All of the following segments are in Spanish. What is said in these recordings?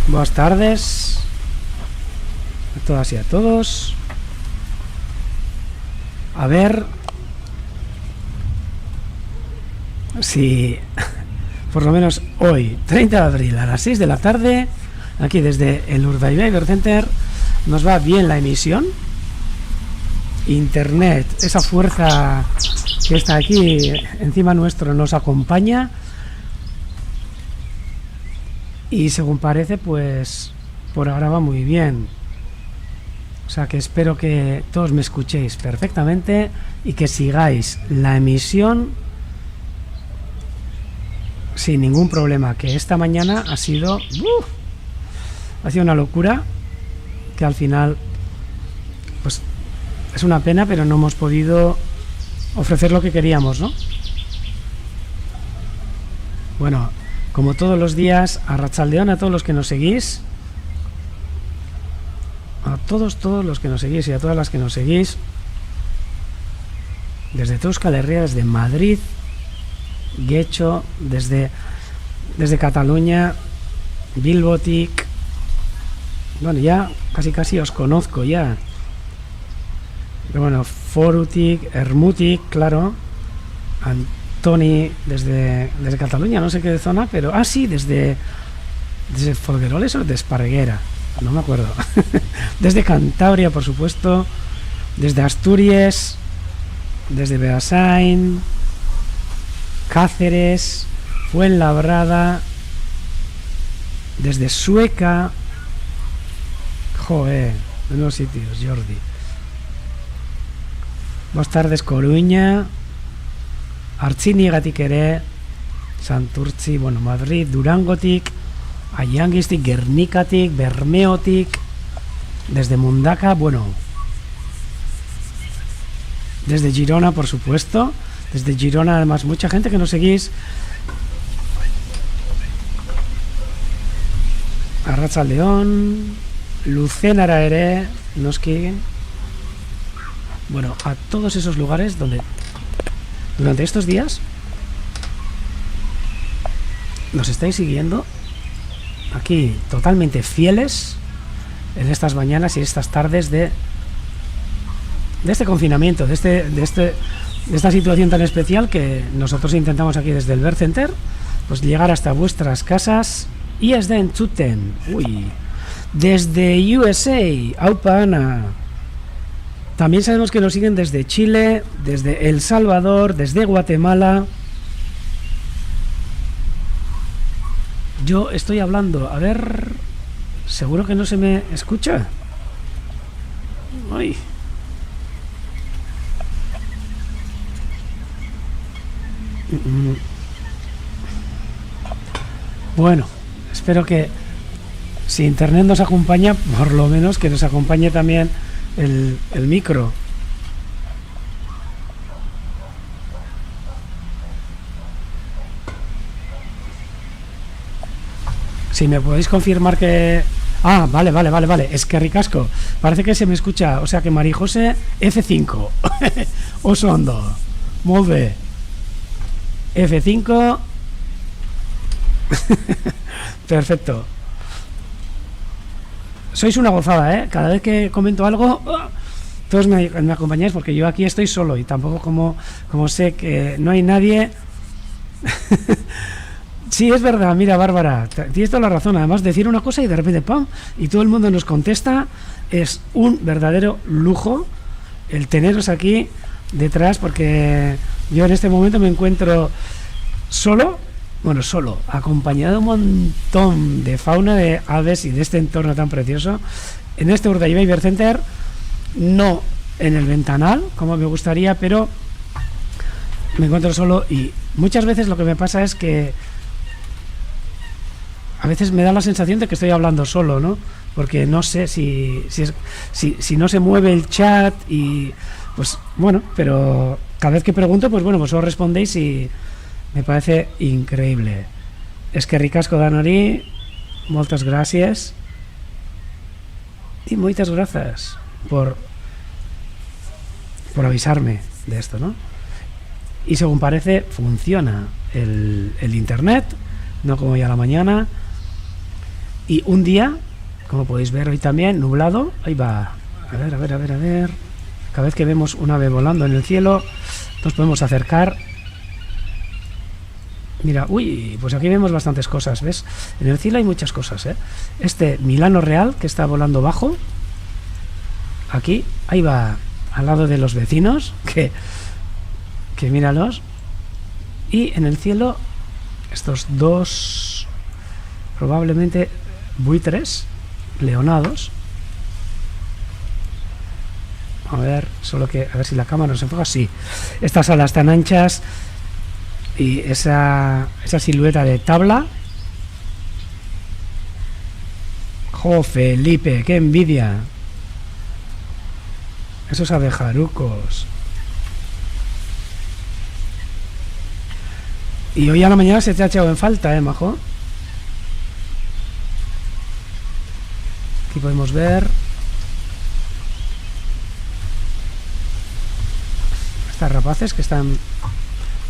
Buenas tardes a todas y a todos. A ver si por lo menos hoy, 30 de abril a las 6 de la tarde, aquí desde el Urdaibai Ibercenter, nos va bien la emisión. Internet, esa fuerza que está aquí encima nuestro, nos acompaña. Y según parece, pues por ahora va muy bien. O sea que espero que todos me escuchéis perfectamente y que sigáis la emisión sin ningún problema. Que esta mañana ha sido una locura, que al final pues es una pena, pero no hemos podido ofrecer lo que queríamos, ¿no? Bueno, como todos los días, a Arratsaldeon, a todos los que nos seguís, a todos los que nos seguís y a todas las que nos seguís, desde Euskal Herria, desde Madrid, Getxo, desde Cataluña, Bilbotik. Bueno, ya casi os conozco ya. Pero bueno, Forutik, Ermutik, claro, Tony desde Cataluña, no sé qué zona, pero sí, desde Folgueroles o de Esparreguera, no me acuerdo. Desde Cantabria, por supuesto, desde Asturias, desde Beasain, Cáceres, Fuenlabrada, desde Sueca. Joder, de nuevos sitios, Jordi. Buenas tardes, Coruña, Artzinigatik ere, Santurtzi, bueno, Madrid, Durangotik, Aiangistik, Gernikatik, Bermeotik, desde Mundaka, bueno, desde Girona, por supuesto, desde Girona, además, mucha gente que nos seguís. Arratsaldeon, Lucenara ere, noski. Bueno, a todos esos lugares donde durante estos días nos estáis siguiendo aquí totalmente fieles en estas mañanas y estas tardes de este confinamiento, de esta situación tan especial que nosotros intentamos aquí desde el Ibercenter, pues llegar hasta vuestras casas y desde entzuten, desde USA, aupa Ana. También sabemos que nos siguen desde Chile, desde El Salvador, desde Guatemala. Yo estoy hablando, a ver, seguro que no se me escucha. Ay. Bueno, espero que si internet nos acompaña, por lo menos que nos acompañe también el micro. Si me podéis confirmar que... vale. Es que ricasco. Parece que se me escucha. O sea que Marijose F5. Oso ondo. Molt bé. F5. Perfecto. Sois una gozada, ¿eh? Cada vez que comento algo, todos me acompañáis, porque yo aquí estoy solo y tampoco como sé que no hay nadie. Sí, es verdad, mira, Bárbara, tienes toda la razón. Además, decir una cosa y de repente ¡pam! Y todo el mundo nos contesta. Es un verdadero lujo el teneros aquí detrás, porque yo en este momento me encuentro solo, acompañado de un montón de fauna, de aves y de este entorno tan precioso en este Urdaibai Ibercenter, no en el ventanal como me gustaría, pero me encuentro solo. Y muchas veces lo que me pasa es que a veces me da la sensación de que estoy hablando solo, ¿no? Porque no sé si no se mueve el chat y pues bueno, pero cada vez que pregunto, pues bueno, pues os respondéis y me parece increíble. Es que ricasco Danori, muchas gracias y muchas gracias por avisarme de esto, ¿no? Y según parece funciona el internet, no como ya a la mañana. Y un día, como podéis ver hoy también, nublado. Ahí va. A ver, a ver, a ver, a ver. Cada vez que vemos un ave volando en el cielo, nos podemos acercar. Mira, uy, pues aquí vemos bastantes cosas, ¿ves? En el cielo hay muchas cosas, ¿eh? Este Milano Real, que está volando bajo. Aquí, ahí va, al lado de los vecinos, que míralos. Y en el cielo, estos dos, probablemente buitres, leonados. A ver, solo que, a ver si la cámara nos enfoca. Sí, estas alas tan anchas y esa silueta de tabla. ¡Jo, Felipe! ¡Qué envidia! Esos abejarucos. Y hoy a la mañana se te ha echado en falta, majo. Aquí podemos ver estas rapaces que están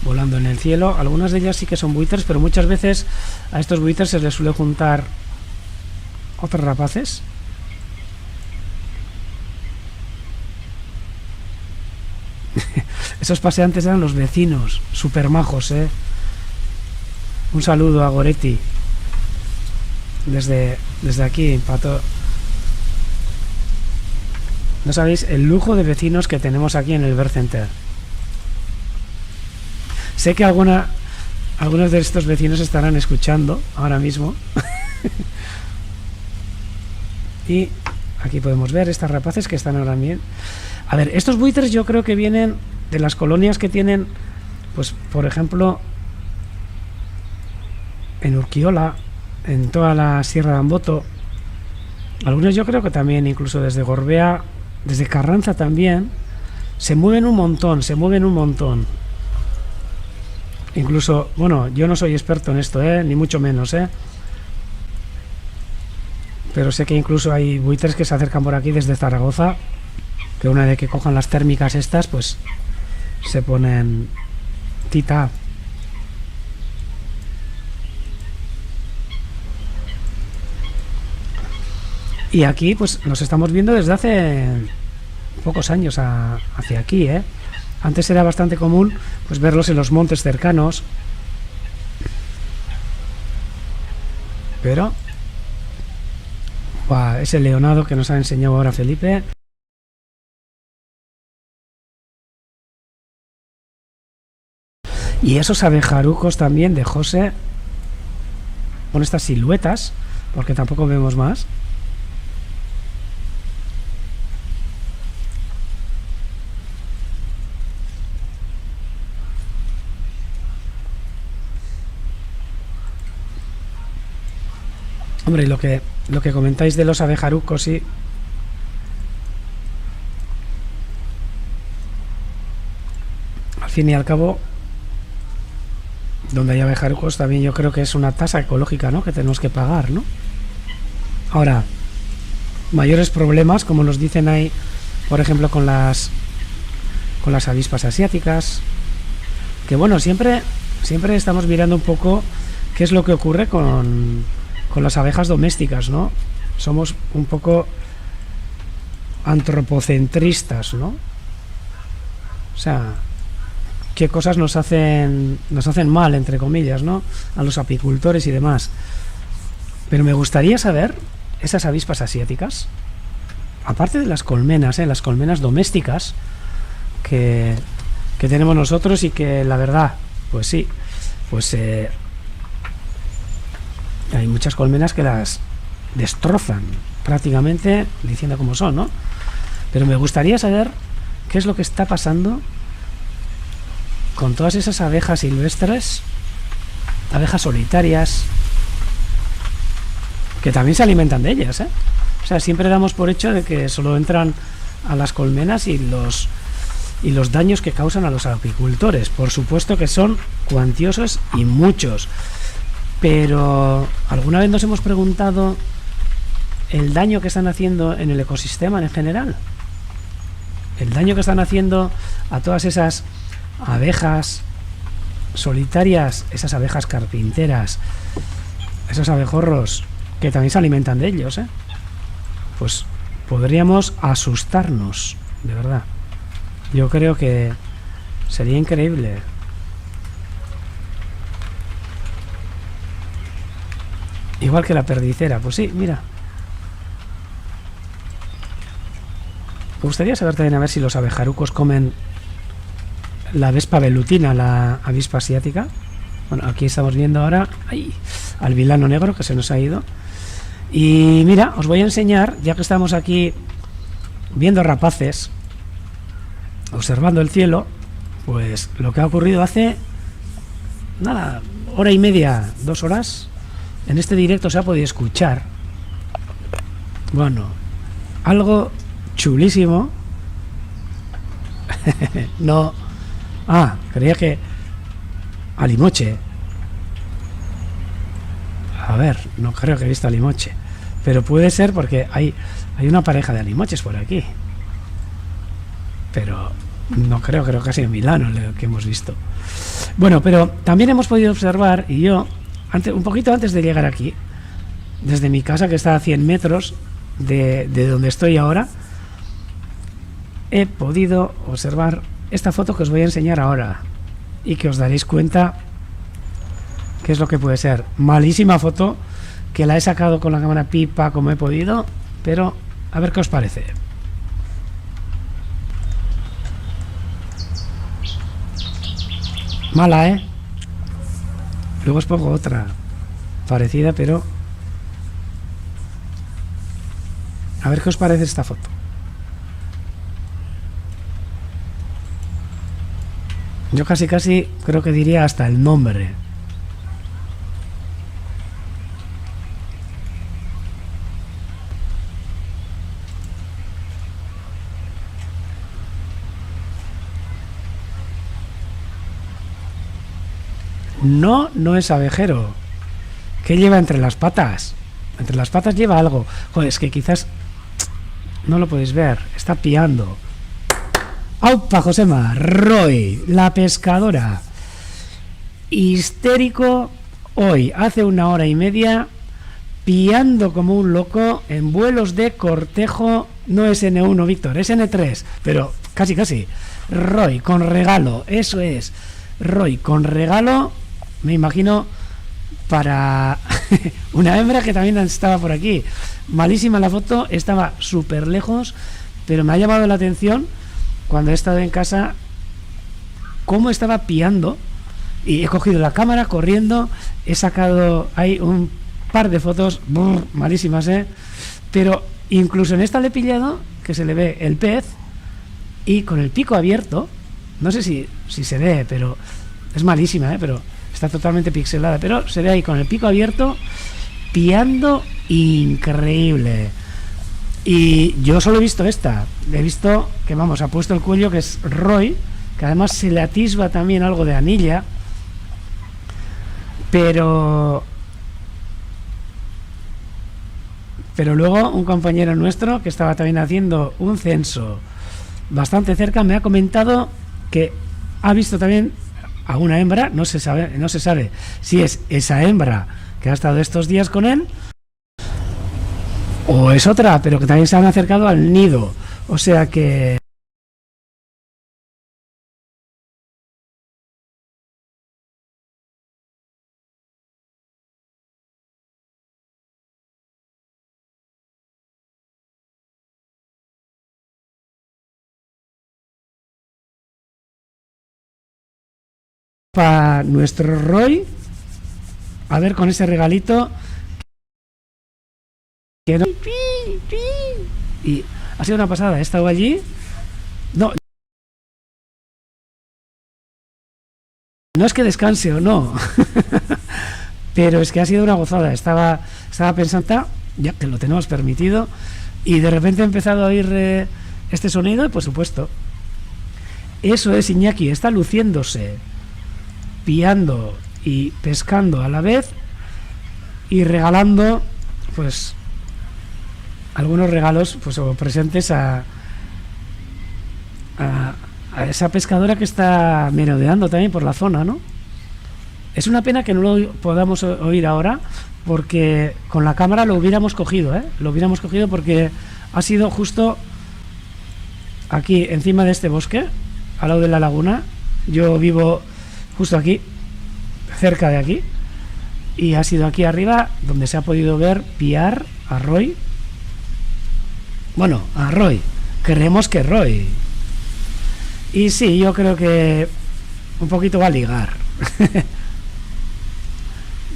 volando en el cielo. Algunas de ellas sí que son buitres, pero muchas veces a estos buitres se les suele juntar otros rapaces. Esos paseantes eran los vecinos, super majos, ¿eh? Un saludo a Goretti desde aquí, Pato. No sabéis el lujo de vecinos que tenemos aquí en el Bird Center. Sé que algunos de estos vecinos estarán escuchando ahora mismo. Y aquí podemos ver estas rapaces que están ahora bien. A ver, estos buitres yo creo que vienen de las colonias que tienen, pues por ejemplo, en Urquiola, en toda la Sierra de Amboto. Algunos yo creo que también, incluso desde Gorbea, desde Carranza también, se mueven un montón, Incluso, bueno, yo no soy experto en esto, ni mucho menos, pero sé que incluso hay buitres que se acercan por aquí desde Zaragoza, que una vez que cojan las térmicas estas, pues se ponen tita. Y aquí pues nos estamos viendo desde hace pocos años hacia aquí, Antes era bastante común pues verlos en los montes cercanos, pero ese leonado que nos ha enseñado ahora Felipe. Y esos abejarucos también de José, con estas siluetas, porque tampoco vemos más. Hombre, lo que comentáis de los abejarucos, sí. Al fin y al cabo, donde hay abejarucos también yo creo que es una tasa ecológica, ¿no?, que tenemos que pagar, ¿no? Ahora, mayores problemas, como nos dicen ahí, por ejemplo, con las avispas asiáticas, que bueno, siempre estamos mirando un poco qué es lo que ocurre con las abejas domésticas, ¿no? Somos un poco antropocentristas, ¿no? O sea, qué cosas nos hacen mal, entre comillas, ¿no?, a los apicultores y demás. Pero me gustaría saber, esas avispas asiáticas, aparte de las colmenas, las colmenas domésticas que tenemos nosotros, y que la verdad, pues sí, pues hay muchas colmenas que las destrozan prácticamente, diciendo como son, ¿no? Pero me gustaría saber qué es lo que está pasando con todas esas abejas silvestres, abejas solitarias, que también se alimentan de ellas, O sea, siempre damos por hecho de que solo entran a las colmenas y los daños que causan a los apicultores. Por supuesto que son cuantiosos y muchos. Pero ¿alguna vez nos hemos preguntado el daño que están haciendo en el ecosistema en general? El daño que están haciendo a todas esas abejas solitarias, esas abejas carpinteras, esos abejorros que también se alimentan de ellos, ¿eh? Pues podríamos asustarnos, de verdad. Yo creo que sería increíble. Igual que la perdicera, pues sí, mira. Me gustaría saber también a ver si los abejarucos comen la vespa velutina, la avispa asiática. Bueno, aquí estamos viendo ahora al vilano negro que se nos ha ido. Y mira, os voy a enseñar, ya que estamos aquí viendo rapaces, observando el cielo, pues lo que ha ocurrido hace nada, hora y media, 2 horas. En este directo se ha podido escuchar, bueno, algo chulísimo. No, creía que alimoche. A ver, no creo que he visto alimoche, pero puede ser porque hay una pareja de alimoches por aquí, pero no creo que ha sido Milano lo que hemos visto. Bueno, pero también hemos podido observar, y yo un poquito antes de llegar aquí, desde mi casa que está a 100 metros de donde estoy ahora, he podido observar esta foto que os voy a enseñar ahora y que os daréis cuenta qué es lo que puede ser. Malísima foto, que la he sacado con la cámara pipa como he podido, pero a ver qué os parece. Mala, ¿eh? Luego os pongo otra parecida, pero a ver qué os parece esta foto. Yo casi creo que diría hasta el nombre. No es abejero. ¿Qué lleva entre las patas? Entre las patas lleva algo. Joder, es que quizás no lo podéis ver. Está piando. ¡Aupa, Josema! Roy, la pescadora. Histérico hoy, hace 1 hora y media, piando como un loco en vuelos de cortejo. No es N1, Víctor, es N3, pero casi. Roy, con regalo, eso es. Roy, con regalo, me imagino, para una hembra que también estaba por aquí. Malísima la foto, estaba súper lejos, pero me ha llamado la atención cuando he estado en casa cómo estaba piando, y he cogido la cámara corriendo, he sacado ahí un par de fotos malísimas, pero incluso en esta le he pillado que se le ve el pez y con el pico abierto. No sé si se ve, pero es malísima, pero está totalmente pixelada, pero se ve ahí con el pico abierto piando increíble. Y yo solo he visto esta, he visto que, vamos, ha puesto el cuello, que es Roy, que además se le atisba también algo de anilla, pero luego un compañero nuestro que estaba también haciendo un censo bastante cerca me ha comentado que ha visto también a una hembra. No se sabe si es esa hembra que ha estado estos días con él o es otra, pero que también se han acercado al nido, o sea que para nuestro Roy, a ver, con ese regalito que no, y ha sido una pasada. He estado allí, no es que descanse o no pero es que ha sido una gozada. Estaba pensando, ya que lo tenemos permitido, y de repente he empezado a oír este sonido y por supuesto eso es Iñaki, está luciéndose, piando y pescando a la vez y regalando pues algunos regalos, pues, o presentes a esa pescadora que está merodeando también por la zona, ¿no? Es una pena que no lo podamos oír ahora, porque con la cámara lo hubiéramos cogido, ¿eh? Lo hubiéramos cogido porque ha sido justo aquí, encima de este bosque, al lado de la laguna. Yo vivo justo aquí, cerca de aquí, y ha sido aquí arriba donde se ha podido ver piar a Roy. Bueno, a Roy. Creemos que Roy. Y sí, yo creo que un poquito va a ligar.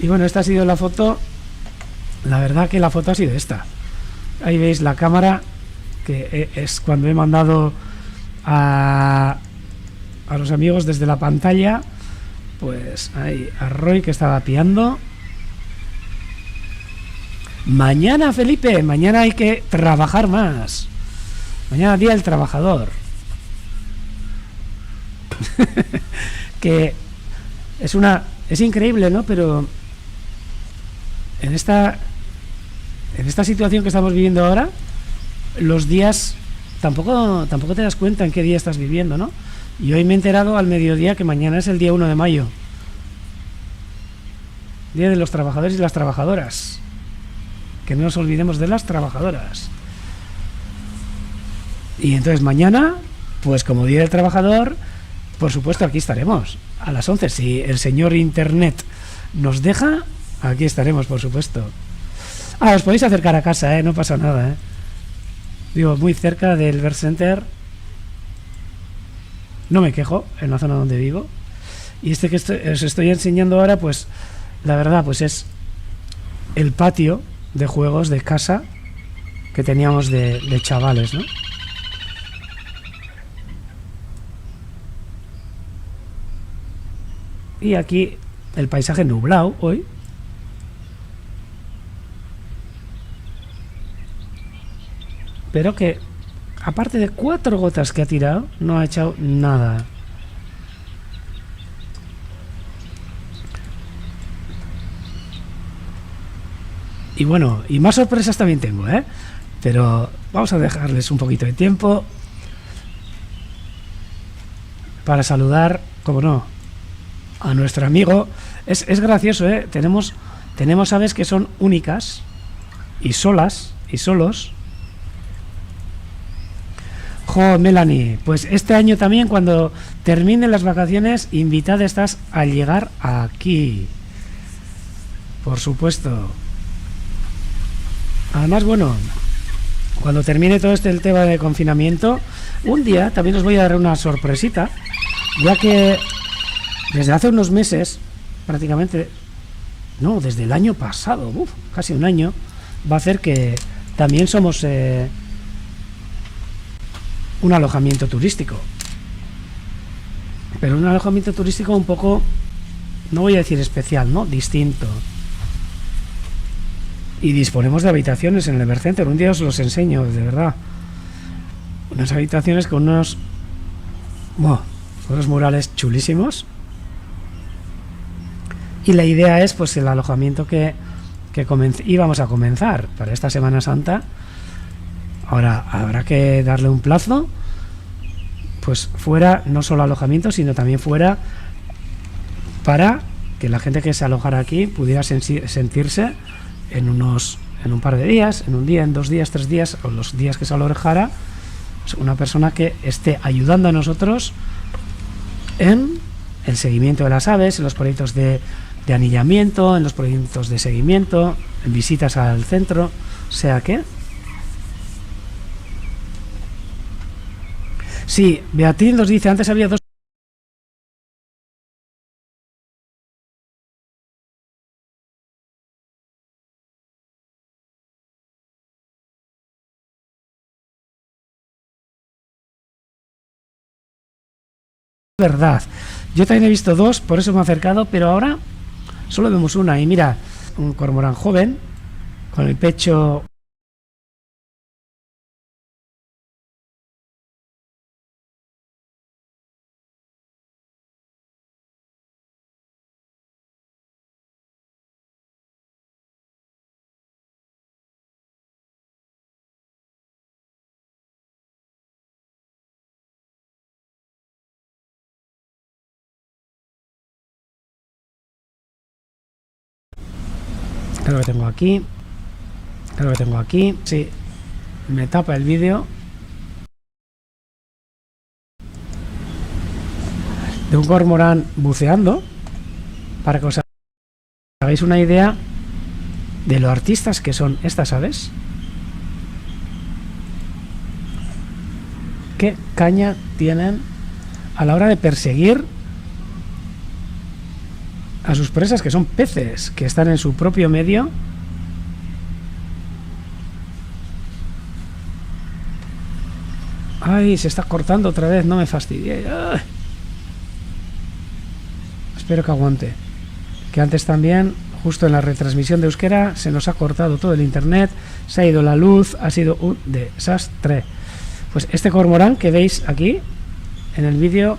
Y bueno, esta ha sido la foto. La verdad que la foto ha sido esta. Ahí veis la cámara, que es cuando he mandado a los amigos desde la pantalla. Pues ahí a Roy que estaba piando. Mañana, Felipe, mañana hay que trabajar más. Mañana día del trabajador. Que es increíble, ¿no? Pero en esta situación que estamos viviendo ahora, los días tampoco te das cuenta en qué día estás viviendo, ¿no? Y hoy me he enterado al mediodía que mañana es el día 1 de mayo. Día de los trabajadores y las trabajadoras. Que no nos olvidemos de las trabajadoras. Y entonces mañana, pues como día del trabajador, por supuesto aquí estaremos a las 11. Si el señor Internet nos deja, aquí estaremos, por supuesto. Os podéis acercar a casa, no pasa nada, Digo, muy cerca del Ver Center. No me quejo, en la zona donde vivo. Y que os estoy enseñando ahora, pues la verdad, pues es el patio de juegos de casa que teníamos de chavales, ¿no? Y aquí el paisaje nublado hoy. Pero que, aparte de 4 gotas que ha tirado, no ha echado nada. Y bueno, y más sorpresas también tengo, Pero vamos a dejarles un poquito de tiempo para saludar, como no, a nuestro amigo. Es gracioso, Tenemos aves que son únicas y solas y solos. Jo, Melanie, pues este año también, cuando terminen las vacaciones, invitada estás a llegar aquí. Por supuesto. Además, bueno, cuando termine todo el tema de confinamiento, un día también os voy a dar una sorpresita, ya que desde hace unos meses, prácticamente, no, desde el año pasado, casi un año, va a hacer que también somos un alojamiento turístico. Pero un alojamiento turístico un poco, no voy a decir especial, ¿no? Distinto. Y disponemos de habitaciones en el Evercenter. Un día os los enseño, de verdad. Unas habitaciones con unos murales chulísimos. Y la idea es, pues, el alojamiento que íbamos a comenzar para esta Semana Santa. Ahora habrá que darle un plazo, pues fuera no solo alojamiento, sino también fuera para que la gente que se alojara aquí pudiera sentirse en un par de días, en un día, en 2 días, 3 días, o los días que se alojara, pues una persona que esté ayudando a nosotros en el seguimiento de las aves, en los proyectos de anillamiento, en los proyectos de seguimiento, en visitas al centro, sea que. Sí, Beatriz nos dice, antes había 2. Verdad, yo también he visto 2, por eso me he acercado, pero ahora solo vemos una. Y mira, un cormorán joven con el pecho. Creo que tengo aquí. Creo que tengo aquí. Sí. Me tapa el vídeo. De un cormorán buceando. Para que os hagáis una idea de lo artistas que son estas aves. Qué caña tienen a la hora de perseguir a sus presas, que son peces, que están en su propio medio. Ay, se está cortando otra vez, no me fastidie. Ay. Espero que aguante. Que antes también, justo en la retransmisión de euskera, se nos ha cortado todo el internet, se ha ido la luz, ha sido un desastre. Pues este cormorán que veis aquí en el vídeo,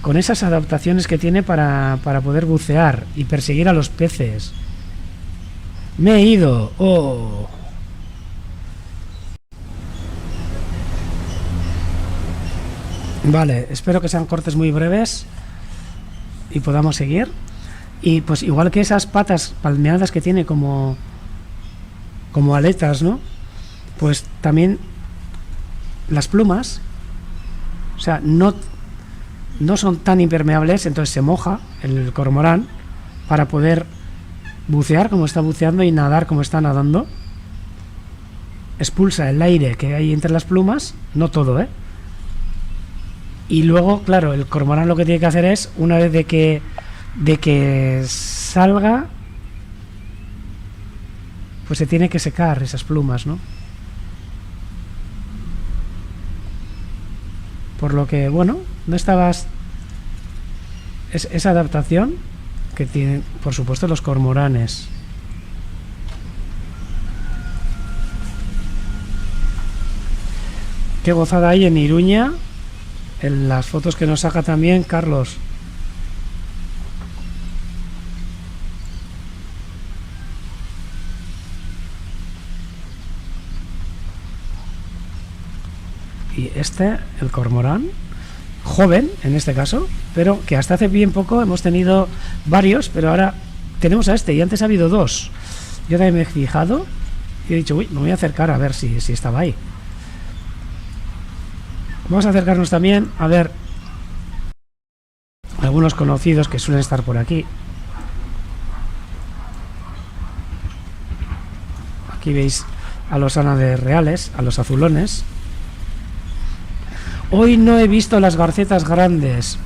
con esas adaptaciones que tiene para poder bucear y perseguir a los peces. Me he ido. Oh. Vale, espero que sean cortes muy breves y podamos seguir. Y pues igual que esas patas palmeadas que tiene como aletas, ¿no? Pues también las plumas, o sea, no son tan impermeables, entonces se moja el cormorán para poder bucear como está buceando y nadar como está nadando. Expulsa el aire que hay entre las plumas, no todo, ¿eh? Y luego, claro, el cormorán lo que tiene que hacer es, una vez de que salga, pues se tiene que secar esas plumas, ¿no? Por lo que, bueno, no estabas... esa adaptación que tienen, por supuesto, los cormoranes. Qué gozada hay en Iruña, en las fotos que nos saca también Carlos. Y el cormorán, joven en este caso, pero que hasta hace bien poco hemos tenido varios, pero ahora tenemos a este y antes ha habido dos. Yo también me he fijado y he dicho, uy, me voy a acercar a ver si estaba ahí. Vamos a acercarnos también a ver algunos conocidos que suelen estar por aquí. Aquí veis a los ánades reales, a los azulones. Hoy no he visto las garcetas grandes.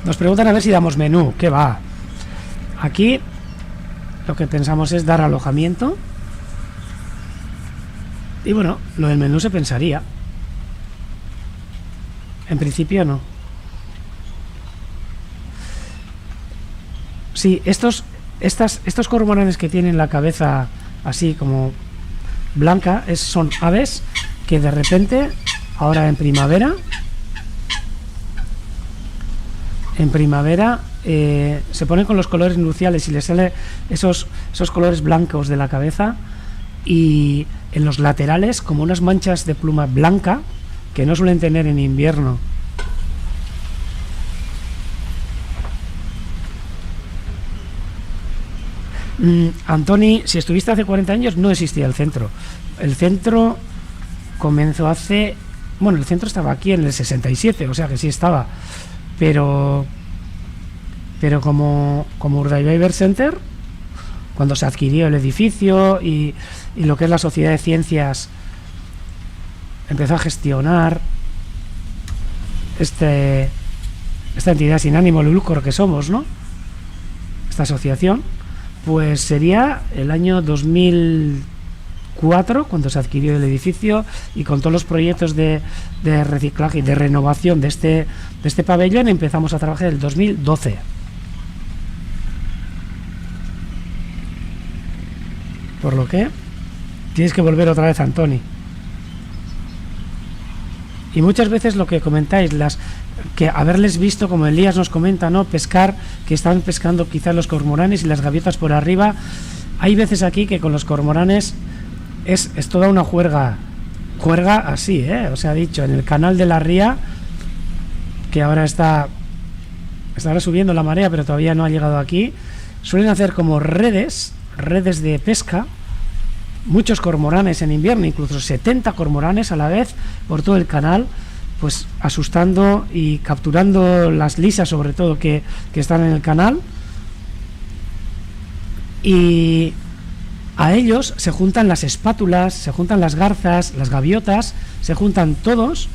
Nos preguntan a ver si damos menú. ¿Qué va? Aquí lo que pensamos es dar alojamiento. Y bueno, lo del menú se pensaría. En principio no. Sí, estos cormoranes que tienen la cabeza así como blanca son aves que de repente, ahora en primavera se ponen con los colores nupciales y les sale esos colores blancos de la cabeza y en los laterales como unas manchas de pluma blanca que no suelen tener en invierno. Antoni, si estuviste hace 40 años no existía el centro. El centro comenzó hace... Bueno, el centro estaba aquí en el 67, o sea que sí estaba. Pero como Urdaibai Center, cuando se adquirió el edificio y lo que es la Sociedad de Ciencias empezó a gestionar esta entidad sin ánimo de lucro que somos, ¿no? Esta asociación, pues sería el año 2004 cuando se adquirió el edificio y con todos los proyectos de reciclaje y de renovación de este pabellón empezamos a trabajar en el 2012. Por lo que tienes que volver otra vez, Antoni. Y muchas veces lo que comentáis, que haberles visto, como Elías nos comenta, ¿no? Pescar, que están pescando quizás los cormoranes y las gaviotas por arriba. Hay veces aquí que con los cormoranes es toda una juerga así, os ha dicho, en el canal de la Ría, que ahora está subiendo la marea, pero todavía no ha llegado aquí. suelen hacer como redes de pesca, muchos cormoranes en invierno, incluso 70 cormoranes a la vez por todo el canal, pues asustando y capturando las lisas, sobre todo, que están en el canal. Y a ellos se juntan las espátulas, se juntan las garzas, las gaviotas, se juntan todas,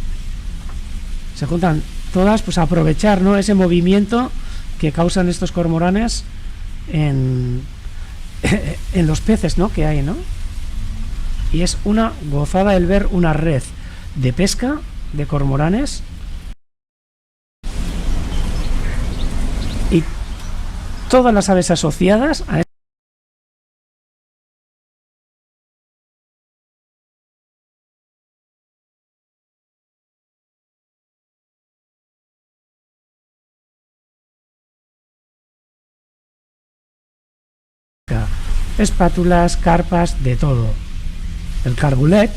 pues a aprovechar, ¿no?, ese movimiento que causan estos cormoranes en los peces, ¿no?, que hay, ¿no? Y es una gozada el ver una red de pesca de cormoranes y todas las aves asociadas a espátulas, carpas, de todo. El cargulet.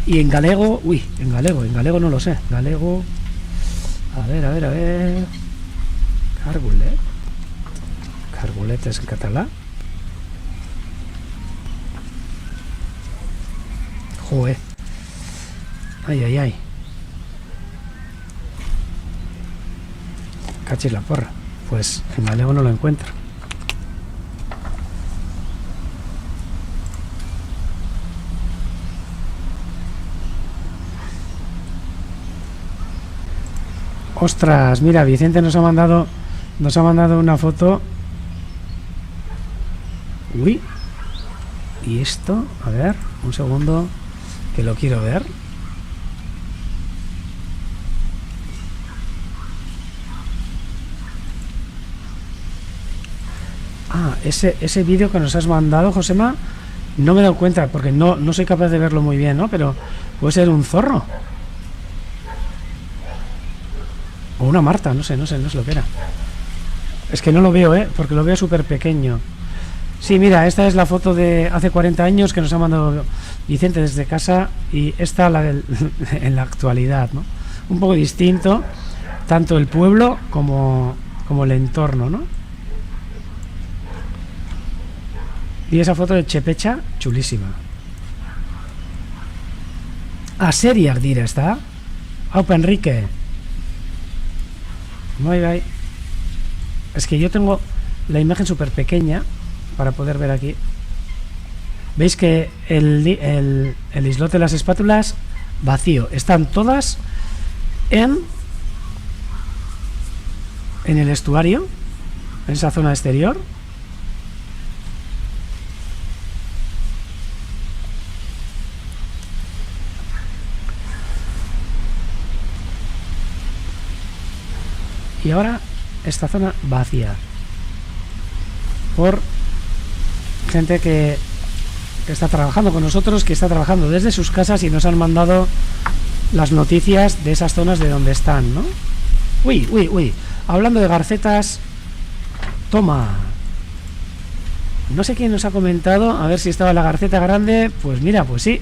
Y en galego, en galego no lo sé. Galego, a ver. Cargulet es en catalán. Joder. Ay. Cachis la porra. Pues en galego no lo encuentro. Ostras, mira, Vicente nos ha mandado una foto. Uy. ¿Y esto? A ver, un segundo, que lo quiero ver. Ah, ese vídeo que nos has mandado, Josema, no me he dado cuenta porque no soy capaz de verlo muy bien, ¿no? Pero puede ser un zorro. O una marta, no sé lo que era. Es que no lo veo, porque lo veo súper pequeño. Sí, mira, esta es la foto de hace 40 años que nos ha mandado Vicente desde casa. Y esta en la actualidad, ¿no? Un poco distinto, tanto el pueblo como el entorno, ¿no? Y esa foto de Chepecha, chulísima. A serie ardira está. Aupa Enrique. Bye. Es que yo tengo la imagen súper pequeña para poder ver aquí. Veis que el islote de las espátulas vacío. Están todas en el estuario, en esa zona exterior. Y ahora esta zona vacía por gente que está trabajando con nosotros, que está trabajando desde sus casas y nos han mandado las noticias de esas zonas de donde están, ¿no? Uy, hablando de garcetas, toma, no sé quién nos ha comentado, a ver si estaba la garceta grande. Pues mira, pues sí,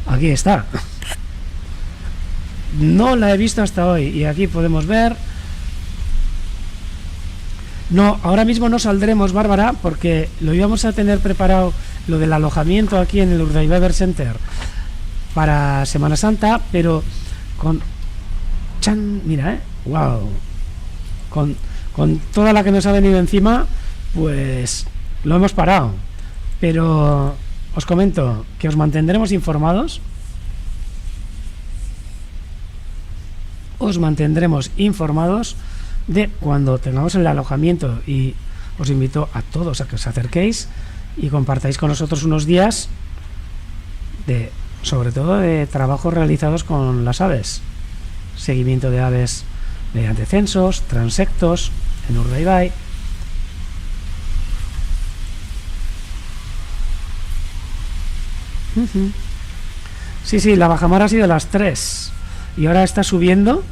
aquí está. No la he visto hasta hoy y aquí podemos ver. No, ahora mismo no saldremos, Bárbara, porque lo íbamos a tener preparado, lo del alojamiento aquí en el Urdaibai Center para Semana Santa, pero con mira, wow, con toda la que nos ha venido encima, pues lo hemos parado. Pero os comento que os mantendremos informados. De cuando tengamos el alojamiento, y os invito a todos a que os acerquéis y compartáis con nosotros unos días sobre todo de trabajos realizados con las aves, seguimiento de aves mediante censos, transectos en Urdaibai. Sí, la bajamar ha sido a las 3 y ahora está subiendo,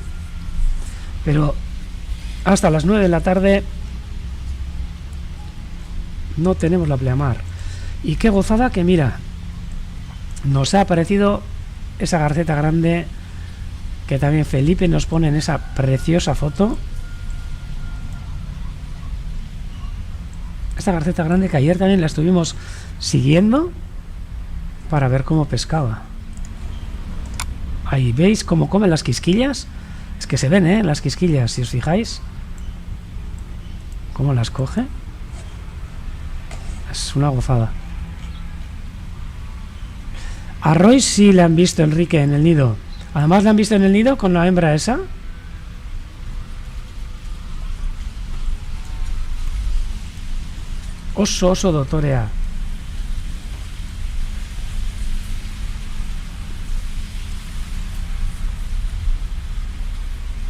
pero hasta las 9 de la tarde no tenemos la pleamar. Y qué gozada que, mira, nos ha aparecido esa garceta grande que también Felipe nos pone en esa preciosa foto. Esta garceta grande que ayer también la estuvimos siguiendo para ver cómo pescaba. Ahí veis cómo comen las quisquillas. Es que se ven, las quisquillas, si os fijáis. Cómo las coge. Es una gozada. A Roy sí le han visto, Enrique, en el nido. Además le han visto en el nido con la hembra esa. Oso dotorea.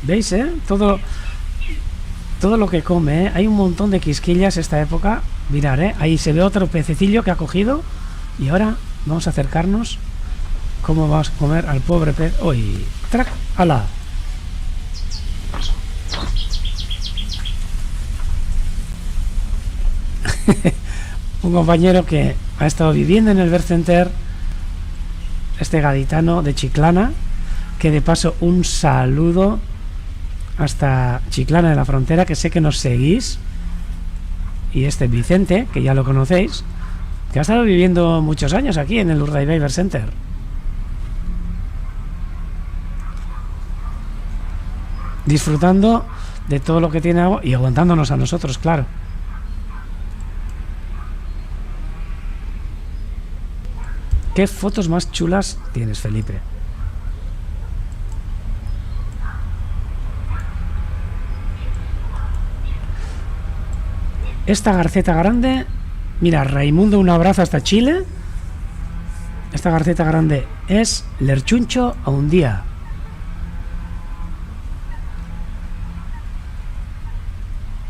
¿Veis, todo lo que come, Hay un montón de quisquillas esta época. Mirad, ahí se ve otro pececillo que ha cogido. Y ahora vamos a acercarnos. ¿Cómo vamos a comer al pobre pez? ¡Uy! ¡Trac! ¡Hala! Un compañero que ha estado viviendo en el Bird Center, este gaditano de Chiclana, que de paso un saludo hasta Chiclana de la Frontera, que sé que nos seguís, y este Vicente, que ya lo conocéis, que ha estado viviendo muchos años aquí en el Urdaibai Bird Center. Disfrutando de todo lo que tiene agua y aguantándonos a nosotros, claro. ¿Qué fotos más chulas tienes, Felipe? Esta garceta grande, mira, Raimundo, un abrazo hasta Chile. Esta garceta grande es Lerchuncho a un día.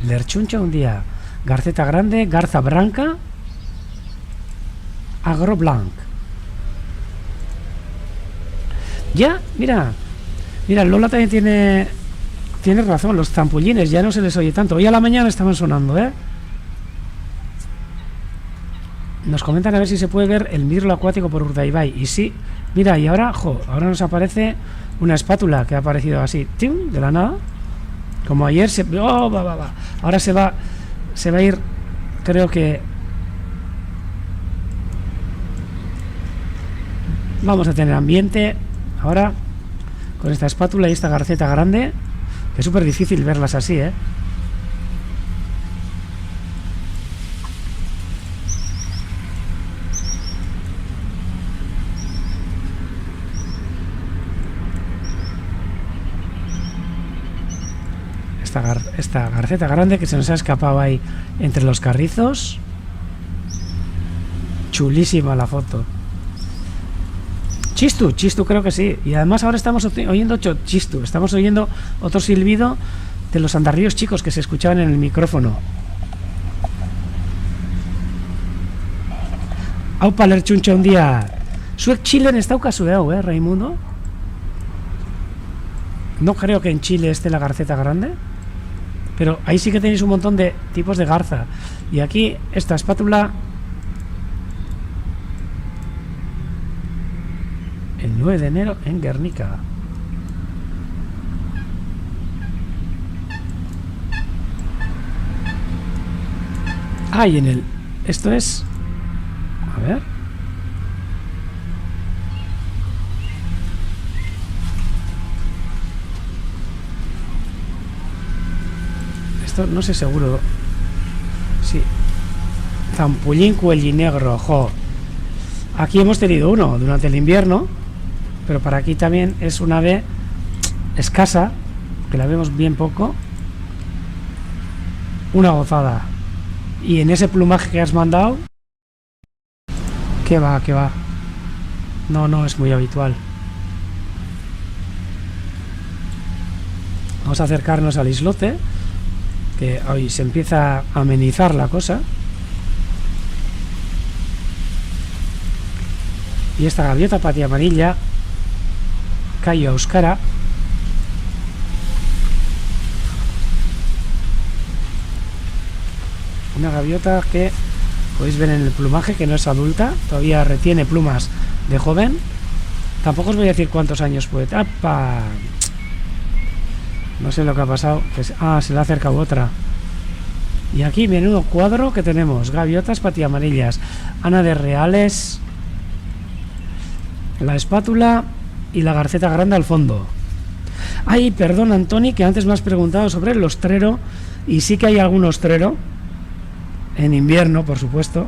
Lerchuncho a un día. Garceta grande, garza branca, agro blanc. Ya, mira, Lola también tiene razón, los zampullines ya no se les oye tanto. Hoy a la mañana estaban sonando, Nos comentan a ver si se puede ver el mirlo acuático por Urdaibai. Y sí, mira, y ahora, ahora nos aparece una espátula que ha aparecido así, ¡tim!, de la nada. Como ayer se... ¡Oh, va! Ahora se va a ir, creo que... Vamos a tener ambiente ahora con esta espátula y esta garceta grande, que es súper difícil verlas así, Esta garceta grande que se nos ha escapado ahí entre los carrizos. Chulísima la foto. Chistu creo que sí. Y además ahora estamos oyendo chistu. Estamos oyendo otro silbido de los andarríos chicos que se escuchaban en el micrófono. Aupa Lerchuncho un día. Zuek Chilen está ocasueo, Raimundo. No creo que en Chile esté la garceta grande, pero ahí sí que tenéis un montón de tipos de garza. Y aquí esta espátula, el 9 de enero en Guernica. Y en el... Esto es... A ver. Esto no sé seguro. Sí. Zampullín cuellinegro, Aquí hemos tenido uno durante el invierno, pero para aquí también es una ave escasa, que la vemos bien poco. Una gozada. Y en ese plumaje que has mandado, que va. No es muy habitual. Vamos a acercarnos al islote, que hoy se empieza a amenizar la cosa. Y esta gaviota patia amarilla, Cayo Euskara, una gaviota que podéis ver en el plumaje que no es adulta, todavía retiene plumas de joven. Tampoco os voy a decir cuántos años puede. ¡Apa! No sé lo que ha pasado. Se le ha acercado otra. Y aquí menudo cuadro que tenemos. Gaviotas patiamarillas, Ana de Reales, la espátula y la garceta grande al fondo. Ay, perdón, Antoni, que antes me has preguntado sobre el ostrero. Y sí que hay algún ostrero en invierno, por supuesto,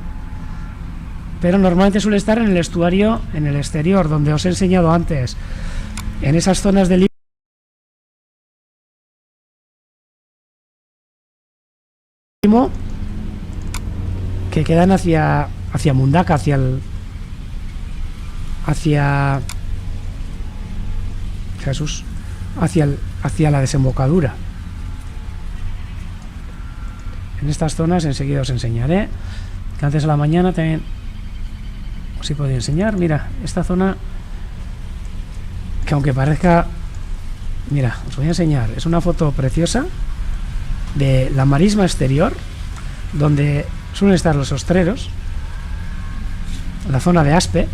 pero normalmente suele estar en el estuario, en el exterior, donde os he enseñado antes, en esas zonas del Istmo que quedan hacia Mundaka, hacia Jesús, hacia la desembocadura. En estas zonas enseguida os enseñaré, que antes a la mañana también os he podido enseñar. Mira, esta zona, que aunque parezca, mira, os voy a enseñar, es una foto preciosa de la marisma exterior, donde suelen estar los ostreros, la zona de Aspe,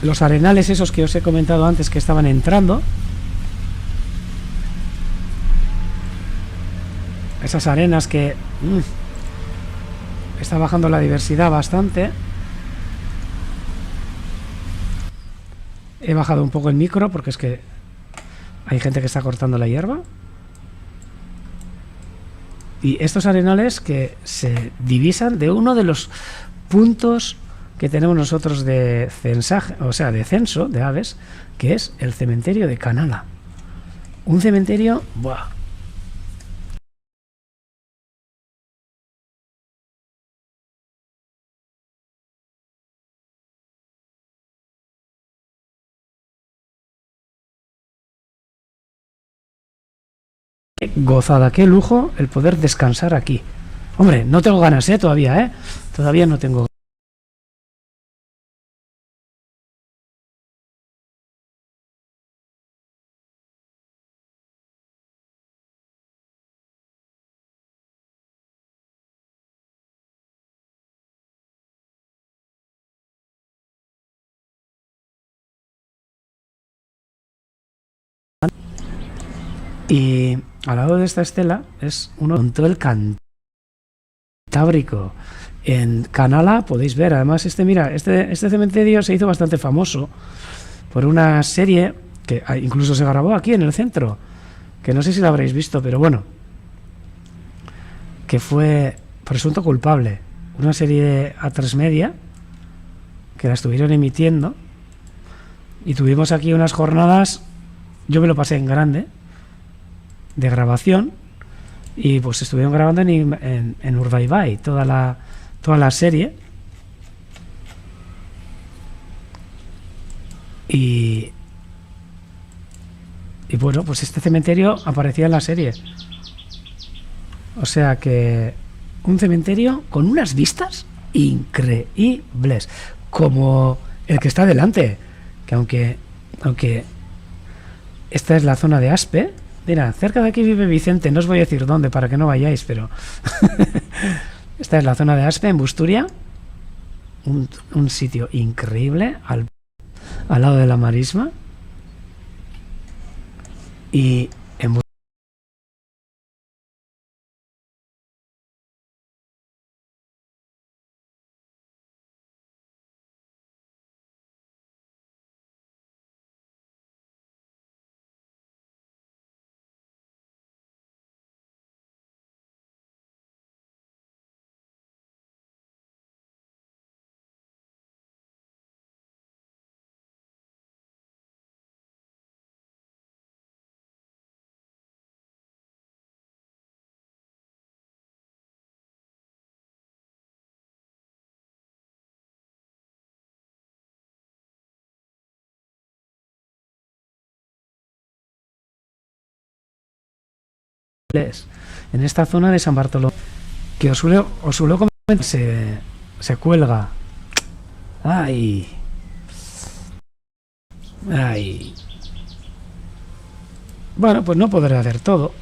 los arenales esos que os he comentado antes que estaban entrando, esas arenas que está bajando la diversidad bastante. He bajado un poco el micro porque es que hay gente que está cortando la hierba. Y estos arenales que se divisan de uno de los puntos que tenemos nosotros de censaje, o sea, de censo de aves, que es el cementerio de Canala. Un cementerio, ¡buah!, qué gozada, qué lujo el poder descansar aquí. Hombre, no tengo ganas, todavía, todavía no tengo. Y al lado de esta estela es uno con todo el Cantábrico. En Canala podéis ver, además, este cementerio se hizo bastante famoso por una serie que incluso se grabó aquí en el centro, que no sé si la habréis visto, pero bueno, que fue Presunto Culpable, una serie A3 Media que la estuvieron emitiendo, y tuvimos aquí unas jornadas, yo me lo pasé en grande, de grabación, y pues estuvieron grabando en Urdaibai toda la serie, y bueno, pues este cementerio aparecía en la serie, o sea que un cementerio con unas vistas increíbles, como el que está delante, que aunque esta es la zona de Aspe. Mira, cerca de aquí vive Vicente, no os voy a decir dónde para que no vayáis, pero esta es la zona de Aspe, en Busturia, un sitio increíble al lado de la marisma, y en en esta zona de San Bartolomé, que os suelo comentar, se cuelga. Ay. Bueno, pues no podré hacer todo.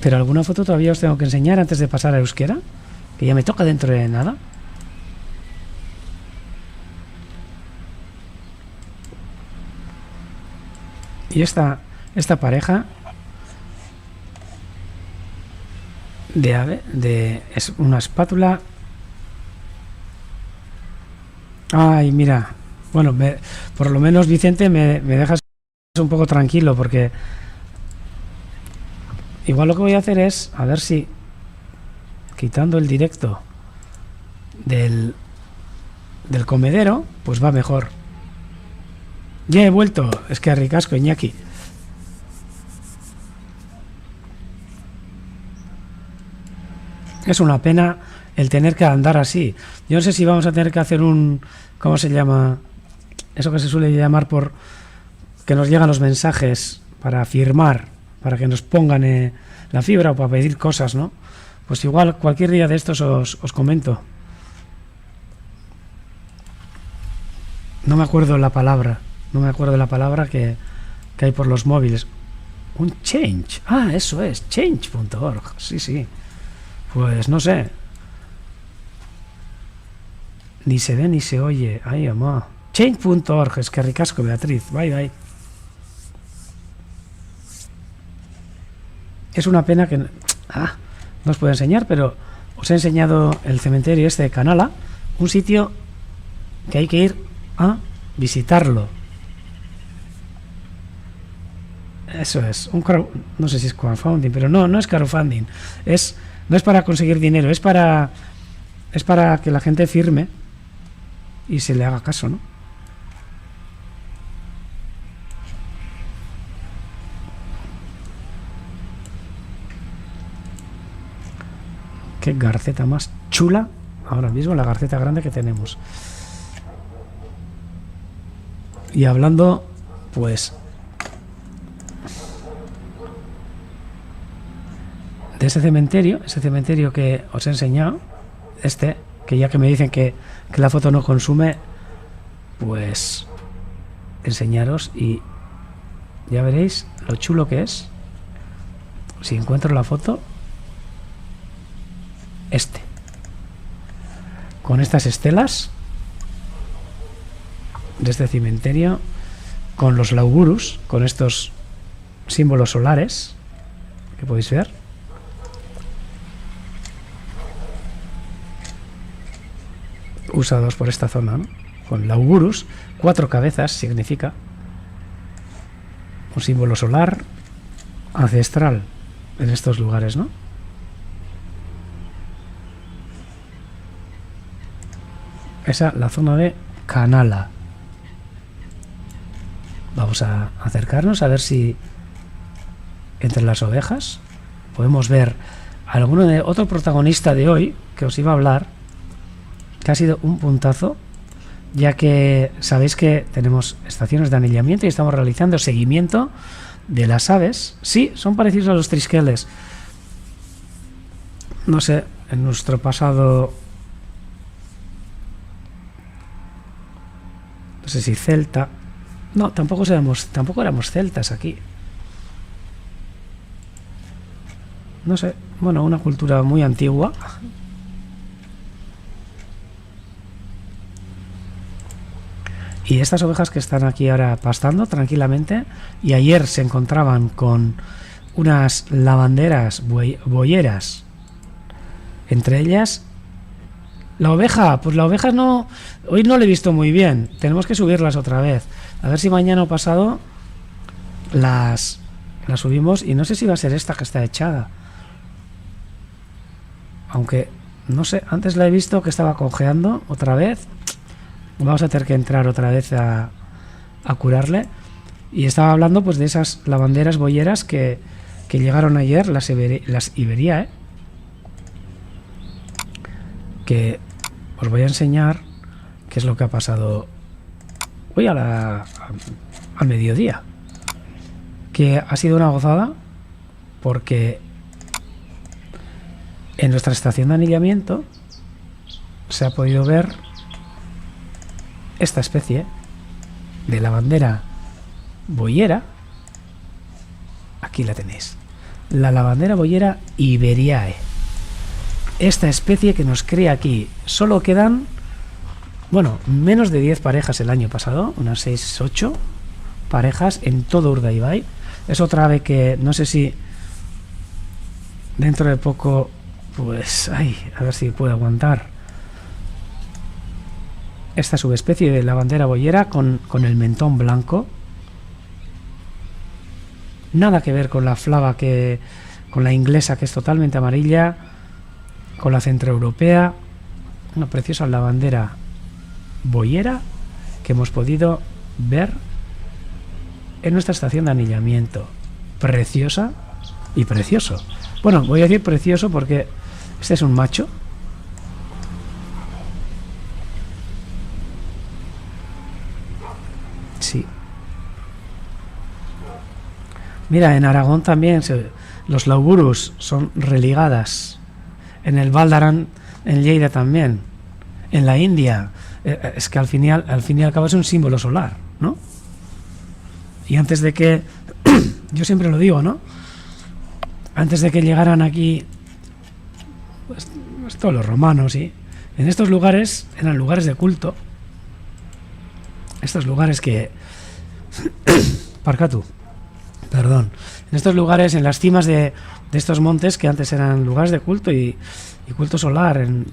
Pero alguna foto todavía os tengo que enseñar antes de pasar a euskera, que ya me toca dentro de nada. Y esta pareja de ave, es una espátula. Ay, mira. Bueno, por lo menos, Vicente, me dejas un poco tranquilo, porque igual lo que voy a hacer es, a ver si quitando el directo del comedero, pues va mejor. Ya he vuelto. Es que ricasco, Iñaki. Es una pena el tener que andar así. Yo no sé si vamos a tener que hacer un... ¿Cómo se llama? Eso que se suele llamar por... que nos llegan los mensajes para firmar, para que nos pongan la fibra o para pedir cosas, ¿no? Pues igual cualquier día de estos os comento. No me acuerdo la palabra. No me acuerdo la palabra que hay por los móviles. Un change. Ah, eso es. Change.org. Sí, sí. Pues no sé. Ni se ve ni se oye. Ay, mamá. Change.org. Es que ricasco, Beatriz. Bye, bye. Es una pena que... no os puedo enseñar, pero os he enseñado el cementerio este de Canala. Un sitio que hay que ir a visitarlo. Eso es. No sé si es crowdfunding, pero no es crowdfunding. No es para conseguir dinero, es para que la gente firme y se le haga caso, ¿no? Qué garceta más chula ahora mismo, la garceta grande que tenemos. Y hablando, pues, de ese cementerio que os he enseñado, que ya que me dicen que la foto no consume, pues enseñaros y ya veréis lo chulo que es. Si encuentro la foto, con estas estelas de este cementerio, con los laugurus, con estos símbolos solares que podéis ver. Usados por esta zona, ¿no? Con laugurus, 4 cabezas significa un símbolo solar ancestral en estos lugares, ¿no? Esa la zona de Canala. Vamos a acercarnos a ver si entre las ovejas podemos ver alguno de otro protagonista de hoy que os iba a hablar, que ha sido un puntazo, ya que sabéis que tenemos estaciones de anillamiento y estamos realizando seguimiento de las aves. Sí, son parecidos a los trisqueles. No sé, en nuestro pasado, no sé si celta. No, tampoco éramos celtas aquí. No sé, bueno, una cultura muy antigua. Y estas ovejas que están aquí ahora pastando tranquilamente, y ayer se encontraban con unas lavanderas boyeras, entre ellas la oveja. Pues la oveja no, hoy no la he visto muy bien, tenemos que subirlas otra vez, a ver si mañana o pasado las subimos. Y no sé si va a ser esta que está echada, aunque no sé, antes la he visto que estaba cojeando otra vez. Vamos a tener que entrar otra vez a curarle. Y estaba hablando pues de esas lavanderas boyeras que llegaron ayer, las Iberia, que os voy a enseñar qué es lo que ha pasado hoy al mediodía, que ha sido una gozada, porque en nuestra estación de anillamiento se ha podido ver esta especie de lavandera boyera. Aquí la tenéis, la lavandera boyera Iberiae. Esta especie que nos cría aquí. Solo quedan, bueno, menos de 10 parejas el año pasado, unas 6, 8 parejas en todo Urdaibai. Es otra ave que no sé si dentro de poco, pues, a ver si puede aguantar esta subespecie de la bandera boyera con el mentón blanco. Nada que ver con la flava con la inglesa, que es totalmente amarilla, con la centroeuropea. Una preciosa la bandera boyera que hemos podido ver en nuestra estación de anillamiento. Preciosa y precioso. Bueno, voy a decir precioso porque este es un macho. Sí. Mira, en Aragón también los lauburus son religadas. En el Val d'Aran, en Lleida también. En la India. Es que al fin y al cabo es un símbolo solar, ¿no? Y antes de que... yo siempre lo digo, ¿no? Antes de que llegaran aquí pues todos los romanos, ¿sí? En estos lugares eran lugares de culto. Estos lugares que... Parcatu. Perdón. En estos lugares, en las cimas de estos montes que antes eran lugares de culto y culto solar en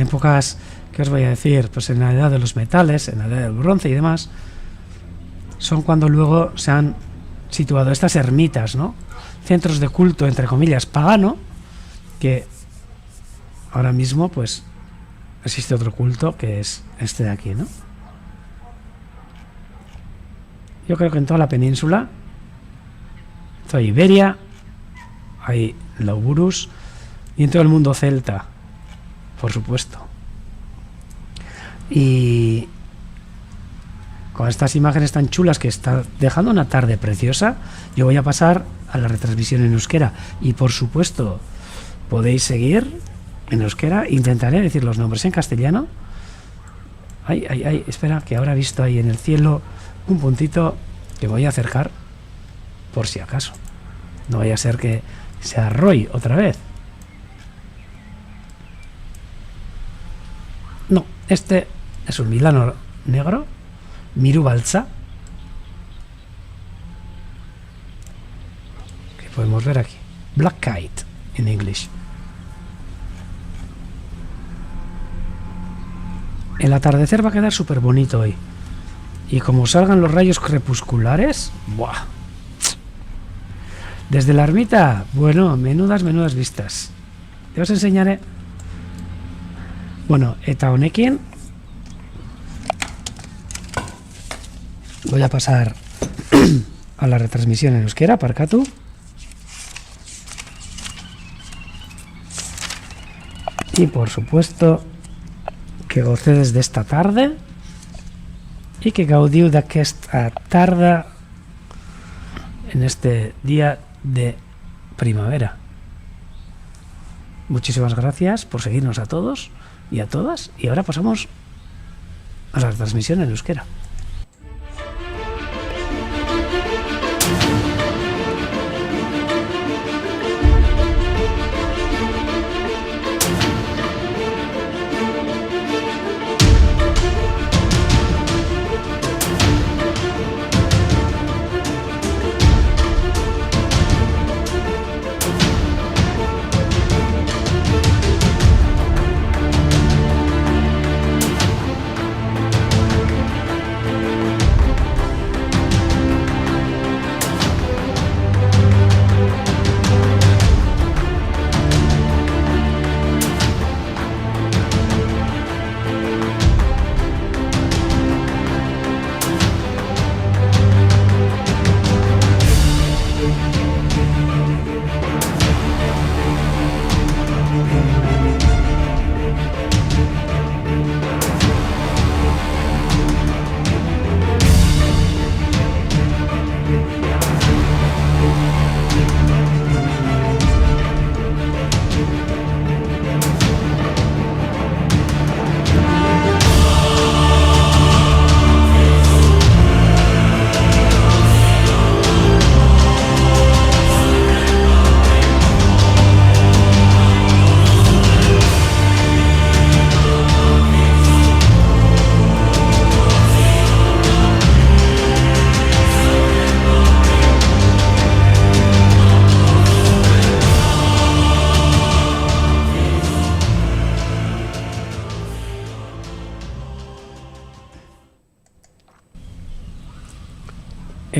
épocas, ¿qué os voy a decir? Pues en la edad de los metales, en la edad del bronce y demás, son cuando luego se han situado estas ermitas, ¿no? Centros de culto, entre comillas, pagano, que ahora mismo, pues, existe otro culto que es este de aquí, ¿no? Yo creo que en toda la península, toda Iberia, hay lauburus, y en todo el mundo celta, por supuesto. Y con estas imágenes tan chulas que está dejando una tarde preciosa, yo voy a pasar a la retransmisión en euskera. Y por supuesto, podéis seguir en euskera. Intentaré decir los nombres en castellano. Espera, que ahora he visto ahí en el cielo un puntito que voy a acercar por si acaso. No vaya a ser que sea Roy otra vez. No, este es un milano negro, Miru Balsa, que podemos ver aquí. Black Kite en inglés. El atardecer va a quedar súper bonito hoy. Y como salgan los rayos crepusculares, ¡buah! Desde la ermita, bueno, menudas vistas. Te os enseñaré. Bueno, eta honekin voy a pasar a la retransmisión en euskera, parkatu. Y por supuesto que gocedes de esta tarde y que gaudiu d'aquesta tarda en este día de primavera. Muchísimas gracias por seguirnos a todos y a todas, y ahora pasamos a la transmisión en euskera.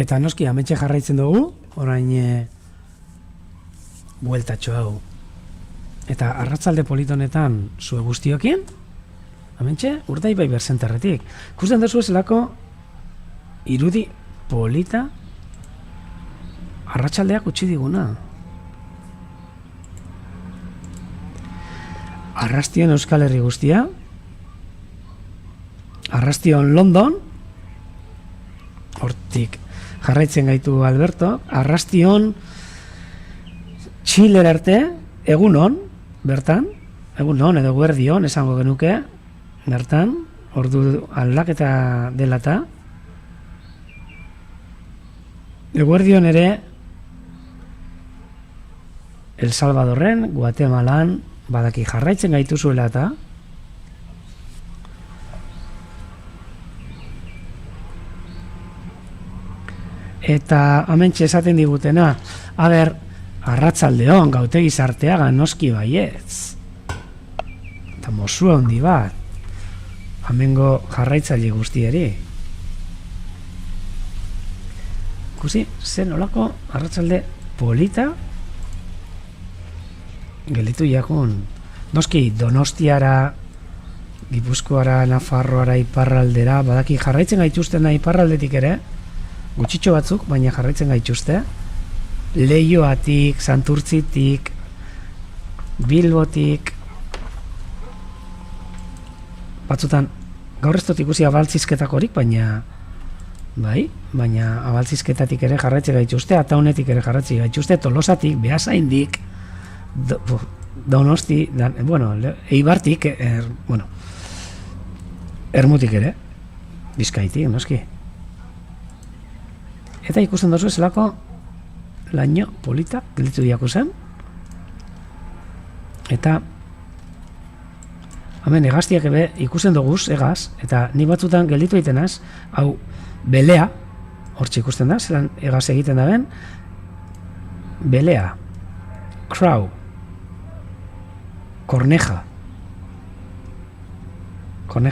Eta noski, ametxe jarraitzen dugu, orain bueltatxo hau. Eta arratzalde politonetan zue guztiokien, ametxe, Urdaibai berzenterretik. Ikusten duzu zelako irudi polita arratsaldeak utzi diguna. Arrastion Euskal Herri guztia, Arrastion London, hortik jarraitzen gaitu Alberto, Arrastion Txiler arte, egunon, bertan, egunon edo guerdion, esango genuke, bertan, ordu aldaketa dela eta, eguerdion ere, El Salvadorren, Guatemalan, badaki jarraitzen gaitu zuela eta, eta amentxe esaten digutena, aber, arratzaldeon, gautegi zarteaga noski baietz. Eta mozua handi bat, amengo jarraitzaile guztieri. Ikusi, zen olako arratsalde polita, gelditu jakun. Noski, Donostiara, Gipuzkoara, Nafarroara, iparraldera, badaki jarraitzen gaituzten iparraldetik ere, gutxitxo batzuk, baina jarraitzen gaituzte. Leioatik, Santurtzitik, Bilbotik, batzutan, gaur ez dut ikusi abaltzizketakorik, baina abaltzizketatik ere jarraitzen gaituzte, Ataunetik ere jarraitzen gaituzte, Tolosatik, Beasaindik, Donosti, Eibartik, Ermutik ere, Bizkaitik, noski. Eta ikusten dozu zelako laino polita gelditu diako zen. Eta hemen hegaztiak ebe ikusten doguz, egaz, eta ni batzutan gelditu egitenaz, hau belea, hortxe ikusten da, zelan egaz egiten da ben, belea, crow, corneja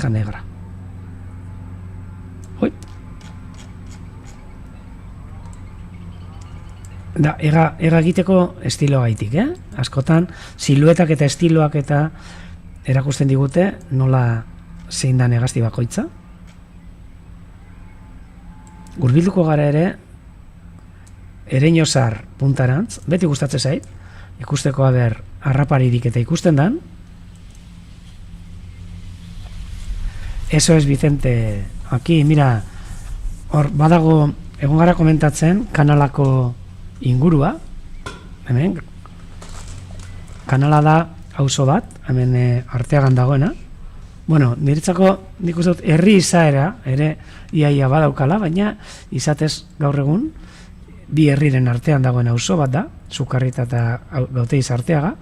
negra. Oi. Da, ega egiteko estilo gaitik, askotan, siluetak eta estiloak eta erakusten digute nola zein da hegazti bakoitza. Hurbilduko gara ere, Ereñozar puntarantz, beti gustatzen zait, ikusteko aber harraparirik eta ikusten dan. Eso es Vicente, aquí, mira, hor badago, egon gara komentatzen, kanalako ingurua, hemen, kanala da auzo bat, hemen Arteagan dagoena. Bueno, niretzako nik uste dut herri izaera, ere iaia badaukala, baina izatez gaur egun, bi herriren artean dagoen auzo bat da, Sukarrita eta Gauteiz Arteaga.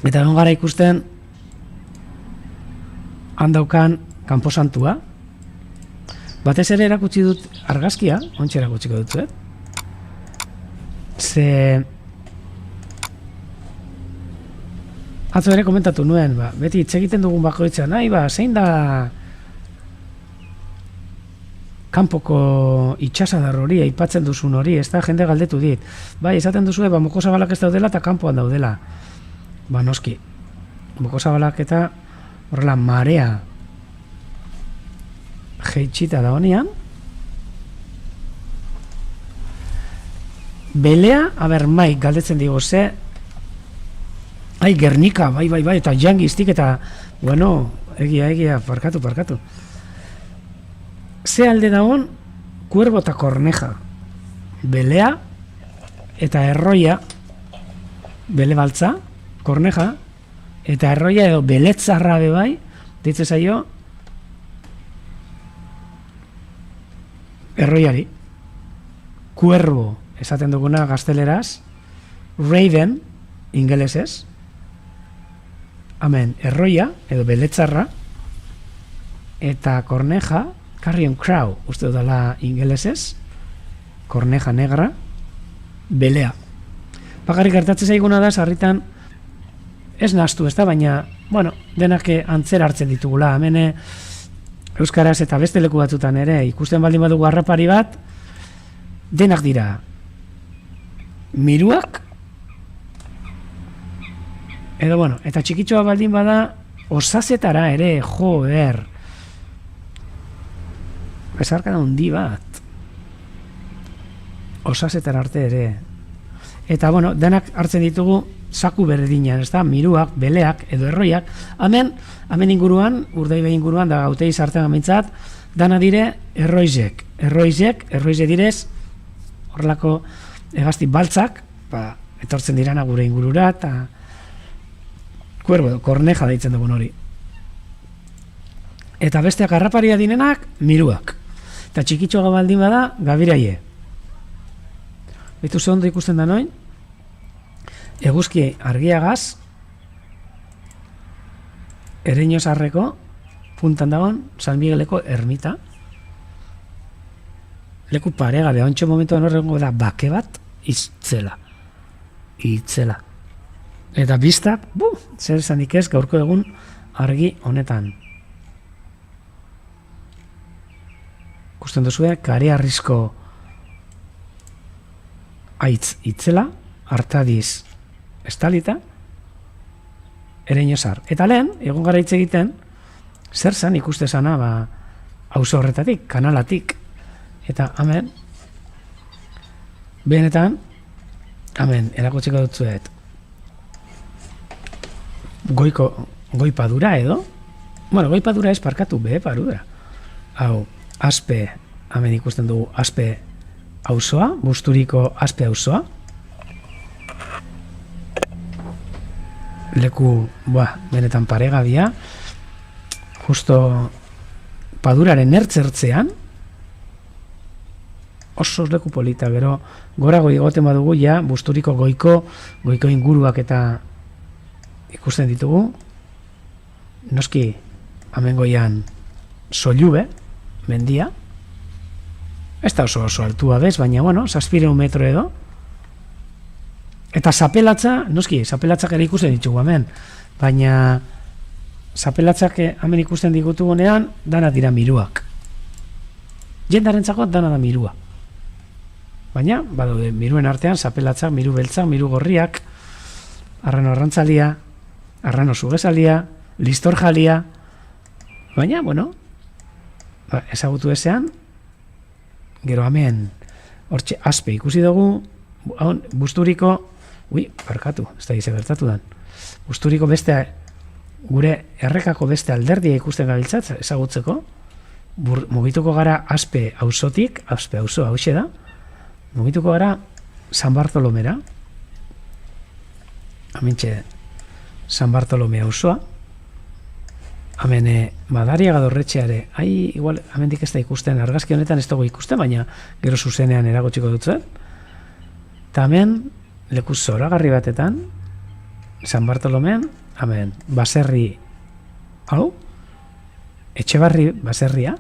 Eta egon gara ikusten handaukan kanposantua. Batez ere erakutsi dut argazkia, ontsa erakutsiko dut, Ze atzo ere komentatu nuen, beti hitz egiten dugun bakoitzan, zein da kanpoko itxasadar hori, aipatzen duzun hori, ez da, jende galdetu dit. Esaten duzue, mokozabalak ez daudela eta kanpoan daudela. Noski, mokozabalak eta horrela marea jeitxita da honean. Belea, maik galdetzen digo, ze Gernika, bai, eta jangiztik eta, egia, parkatu. Ze alde dagoen, Cuervo eta Corneja. Belea eta Erroia, bele baltza, Corneja, eta Erroia edo beletzarra bebai, ditze zaio, Erroiari. Cuervo, esaten duguna gazteleraz, Raven, ingelesez, hemen Erroia edo beletzarra, eta Corneja, Carrion Crow, uste dudala ingelesez, Corneja negra, belea. Bakarrik gertatzen zaiguna da, sarritan, ez nahaztu, ez da, baina, denak antzera hartzen ditugula, hemen euskaraz eta beste leku batzutan ere, ikusten baldin badugu harrapari bat, denak dira miruak, edo bueno, eta txikitxoa baldin bada, osazetara ere, joder, besarkada handi bat, osazetara arte ere, eta bueno, denak hartzen ditugu saku berdinean, ez da, miruak, beleak, edo erroiak, hemen inguruan, Urdaibai inguruan, da Gautegi sartzen amintzat, dana dire erroize direz, horrelako egazti baltzak, etortzen dirana gure ingurura, eta korneja deitzen dugun hori. Eta besteak harraparia dinenak, miruak. Eta txikitxoa baldin bada, gabiraie. Bitu ze ondo ikusten da noin, eguzki argiagaz, Ereñosarreko puntan dagoen San Migueleko ermita. Leku paregabe, ontsa momentuan horrengo da bake bat, itzela. Eta biztak, zer esanik ez gaurko egun argi honetan. Ikusten duzue, Kareharrizko aitz itzela, Artadiz estalita, Ereñosar. Eta lehen, egon gara hitz egiten, zer zan ikuste zana, auzo horretatik, kanalatik. Eta hemen, benetan, hemen, erakutsiko dutzuet, goipadura edo? Bueno, goipadura ez parkatu, behepadura. Hau, Aspe, hemen ikusten dugu Aspe auzoa, Busturiko Aspe auzoa. Leku, benetan paregabia. Justo paduraren ertzertzean, oso leku polita, gero gorago igoten badugu, ja, Busturiko goiko inguruak eta ikusten ditugu. Noski, hemen goian Sollube, mendia. Ez da oso altua bez, baina, 600 metro edo. Eta zapelatza, noski, zapelatzak ere ikusten ditugu hemen, baina zapelatzak hemen ikusten digutugunean, dana dira miruak. Jendarentzako dana da mirua. Baina, badaude, miruen artean, zapelatzak, miru beltzak, miru gorriak, arrano arrantzalia, arrano zugezalia, listor jalia, baina, ezagutu ezean, gero hemen, hortxe Aspe ikusi dugu, Busturiko, barkatu, ez da gize bertatu dan, Busturiko beste, gure errekako beste alderdia ikusten gabiltzat, ezagutzeko, mugituko gara Aspe auzotik, Aspe auzoa hauxe da, mugituko gara San Bartolomera, hementxe San Bartolome auzoa, hemen Madariaga dorretxeare, igual, hemendik ez da ikusten, argazki honetan ez dugu ikusten, baina gero zuzenean eragotziko dutzen. Eta hemen, leku zoragarri batetan, San Bartolomean, hemen, baserri, Etxebarri baserria,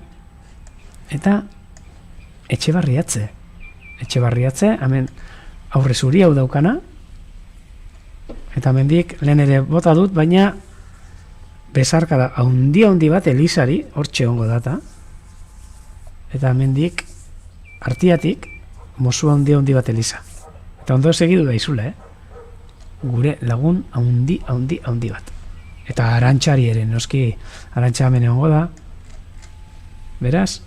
eta Etxebarriatze, hemen aurre zuri hau daukana, eta hemendik lehen ere bota dut, baina besarkada handi bat Elizari, hortxe ongo data, eta hemendik Artiatik mozu handi bat Eliza. Eta ondo segidu da izula, gure lagun handi bat. Eta Arantxari ere, noski Arantxa hemen egongo da. Beraz,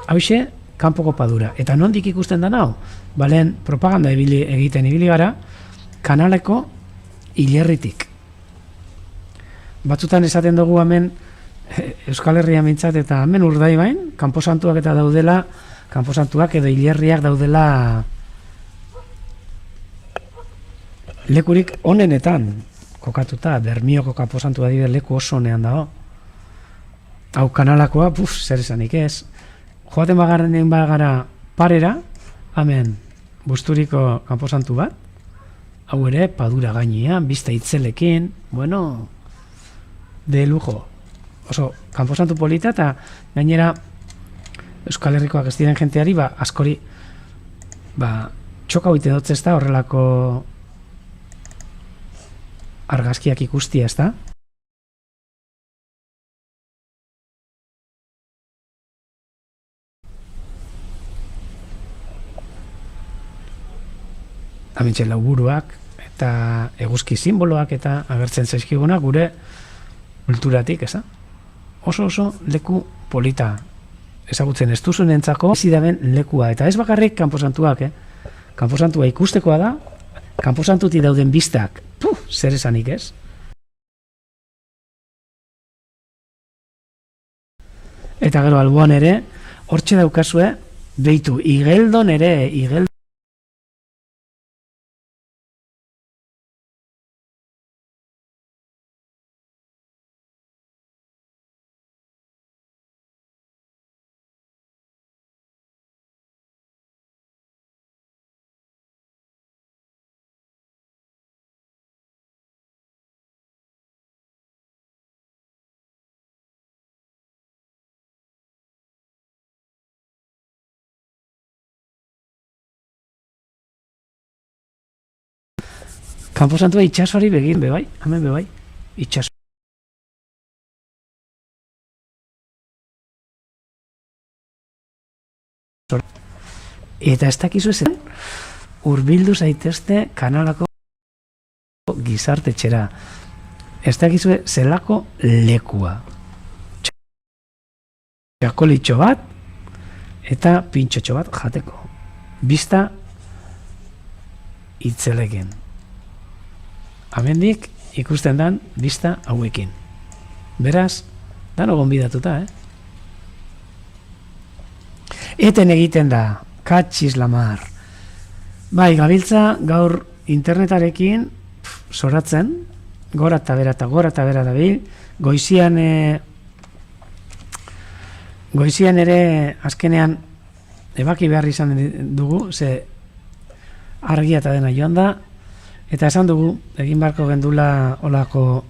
hauxe, kanpoko padura. Eta nondik ikusten da nau? Balen propaganda egiten ibili gara, kanaleko hilerritik. Batzutan esaten dugu hemen Euskal Herria mintzat eta hemen Urdaibain, kanposantuak eta daudela, kanposantuak edo hilerriak daudela lekurik onenetan kokatuta, Bermioko kanposantua dire leku oso onean dago. Hau kanalakoa, zer esanik ez. Joaten bagara parera, hemen Busturiko kanposantu bat, hau ere padura gainean, bista itzelekin, de lujo. Oso, kanposantu polita eta gainera Euskal Herrikoak ez diren jenteari, askori, txoka hoite dutze ez da horrelako argazkiak ikustia ez da. Hementxe lauburuak eta eguzki simboloak eta agertzen zaizkiguna gure kulturatik, eza? Oso leku polita ezagutzen ez duzunentzako bizidaben lekua, eta ez bakarrik kanposantuak, kanposantua ikustekoa da, kanposantuti dauden bistak, zer esanik ez? Eta gero alboan ere, hortxe daukazue, beitu, Igeldon ere, kanposantua itxasoari begin, bebai, hemen bebai, itxaso. Eta ez dakizu zen, hurbildu zaitezte kanalako gizartetxera. Ez dakizu zelako lekua. Txakolitxo bat eta pintxotxo bat jateko. Bista itzelekin. Hemendik ikusten dan bista hauekin. Beraz, dano gonbidatuta, Eten egiten da, katxiz lamar. Bai, gabiltza gaur internetarekin zoratzen, gora eta bera dabil, goizian ere azkenean ebaki behar izan dugu, ze argia eta dena joan da, eta esan dugu, egin barko gendula olako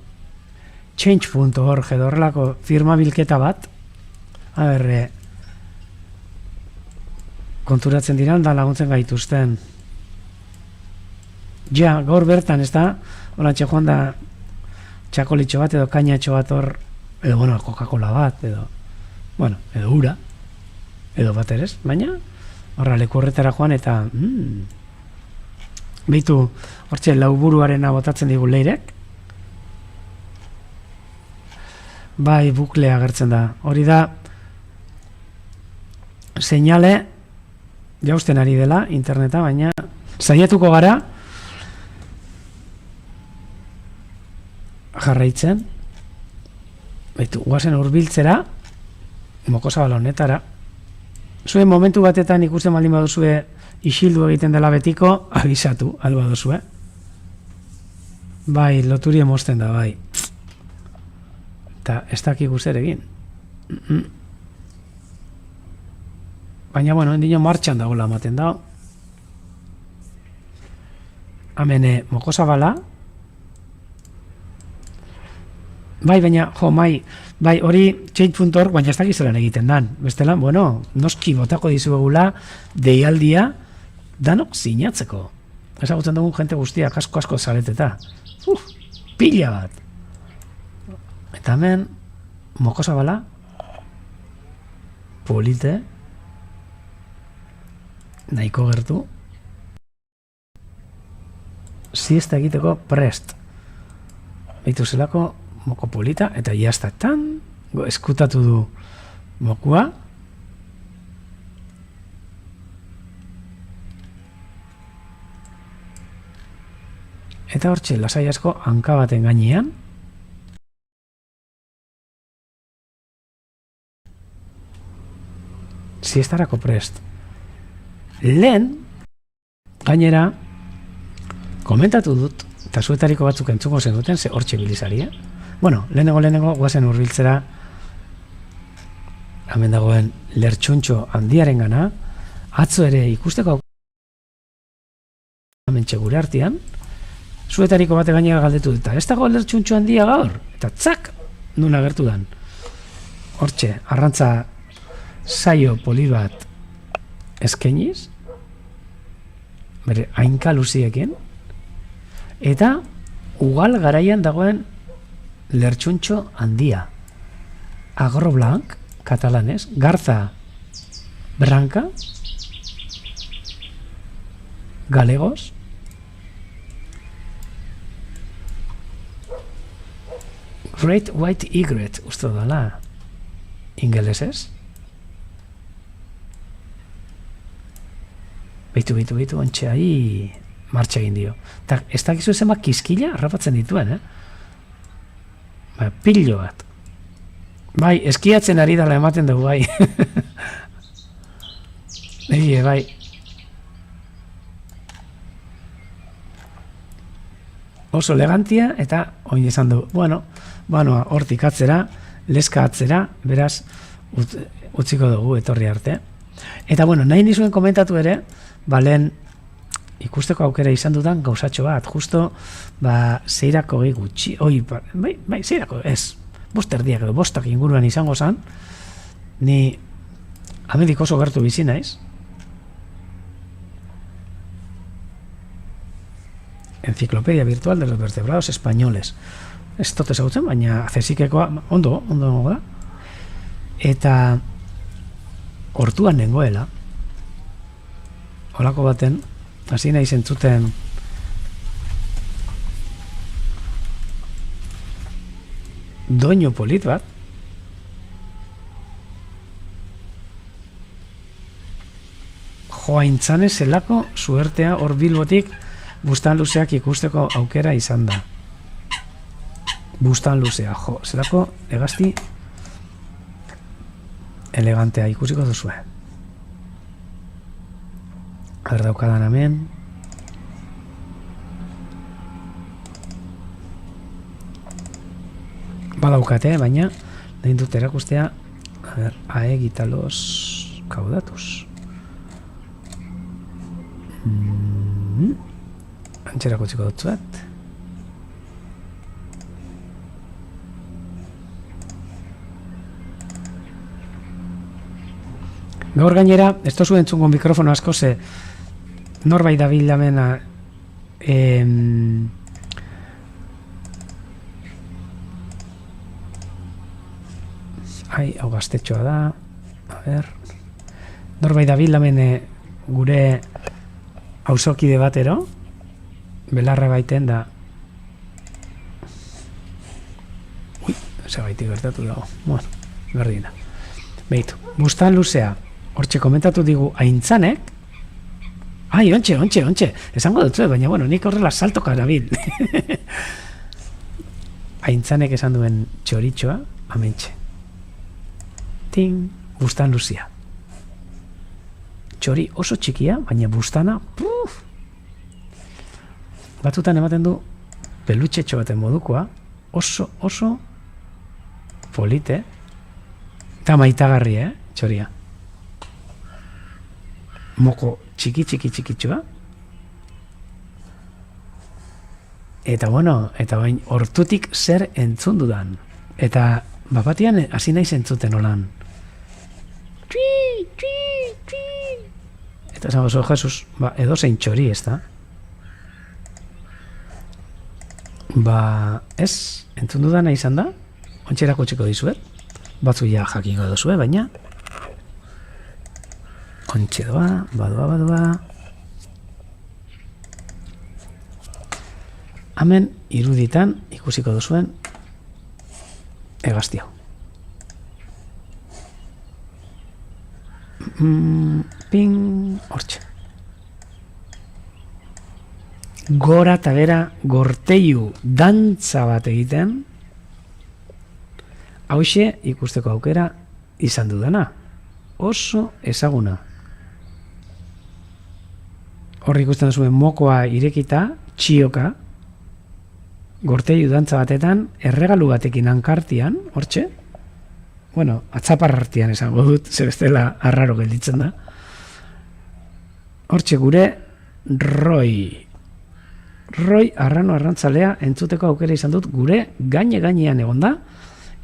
change.org edo horrelako firma bilketa bat, konturatzen diran da laguntzen gaituzten. Ja, gaur bertan, ez da, olantxe joan da txakolitxo bat edo kainatxo bat hor, edo, Coca-Cola bat, edo ura, edo bat ere, baina, horra leku horretara joan eta, behitu, hortxe, lauburuarena botatzen digu leirek, bai, buklea agertzen da, hori da, seinale, jausten ari dela, interneta, baina, saiatuko gara, jarraitzen, behitu, guazen urbiltzera, mokosabala honetara, zuen momentu batetan ikusten baldin baduzue isildu egiten dela betiko, abisatu, alba duzue. Bai, loturi emosten da, bai. Eta ez dakik zer egin. Baina, endino martxan dagoela ematen da. Hemen, mokosabala. Bai, baina, bai, hori change.org, baina ez dakik zelan egiten dan. Bestela, noski botako dizuegula deialdia danok sinatzeko. Ezagutzen dugun jente guztiak asko zareteta. Pila bat. Eta hemen, mokosabala, polite, nahiko gertu, siesta egiteko prest. Beitu zelako moko polita, eta jazta tan, eskutatu du mokua, eta hortxe, lasai asko hanka baten gainean, siestarako prest. Lehen, gainera, komentatu dut, eta zuetariko batzuk entzuko zen duten, ze hortxe bilizari, lehenengo guazen urbiltzera, hemen dagoen lertxuntxo handiaren gana, atzo ere ikusteko hemen txegure artean, zuetariko bate gainera galdetu dut, ez dago lertxuntxo handia gaur, eta tzak, nun agertu dan. Hortxe, arrantza saio poli bat eskeniz, bere hainka luziekin, eta ugal garaian dagoen lertxuntxo handia. Agro blanc, katalanez, garza branca, galegos, Great White Egret, uste dala. Ingelesez? Bitu, ontxe ahi martxa egin dio. Eta ez dakizu zenba kiskila harrapatzen dituen, Pillo bat. Bai, eskiatzen ari dala ematen dugu, bai. Bai. Oso elegantia eta oin esan du. Bueno, hortik atzera, leska atzera, beraz, utziko dugu etorri arte. Eta bueno, nahi nizuen komentatu ere, lehen ikusteko aukera izan dudan gauzatxo bat, justo, zeirako gutxi, bai, zeirako, ez, bosterdiak edo bostak inguruan izango zan, ni amendik oso gertu bizi naiz, Enciclopedia Virtual de los Vertebrados Españoles. Ez dut ezagutzen, baina zezikekoa, ondo da, eta hortuan nengoela, holako baten, hasi nahi zentzuten doinu polit bat, joaintzane zelako suertea hor Bilbotik bustan luzeak ikusteko aukera izan da. Bustan luzea, zelako egazti elegantea ikusiko duzue. Aber daukadan hemen. Badaukate, baina nahi dut erakustea, aegitalos kaudatus. Antxerako txiko dutzuet. Gaur gainera, ez tozu entzungo mikrofono asko ze norbait dabil damena hau gaztetxoa da, norbait dabil damene gure auzokide batero, belarra baiten da segaitik gertatu dago, berdina. Behitu, bustan luzea, hortxe komentatu digu Aintzanek, ontxe, esango dutzu, baina nik horrela saltoka nabil. Aintzanek esan duen txoritxoa, amentxe. Ting, bustan luzea. Txori oso txikia, baina bustana, batutan ematen du pelutxetxo baten modukoa, oso polite, eta maitagarri, txoria. Moko txikitxoa. Eta bain hortutik zer entzun dudan. Eta bapatian hasi naiz entzuten holan. Eta esan oso, Jesus, edo zein txori, ez da? Ez, entzun dudana izan da, ontxerako txiko dizuet, batzu ja jakingo duzue, baina ontxe doa, badoa. Hemen iruditan ikusiko duzuen egaztio. Hortxe. Gora eta bera gorteiu dantza bat egiten, hauxe ikusteko aukera izan dudana. Oso ezaguna. Hor ikusten zuen mokoa irekita, txioka, gorteiu dantza batetan, erregalu batekin hankartian, hortxe, atzapar artian esango dut, ze bestela arraro gelditzen da. Hortxe gure Roi arrano arrantzalea entzuteko aukera izan dut gure gainean egon da,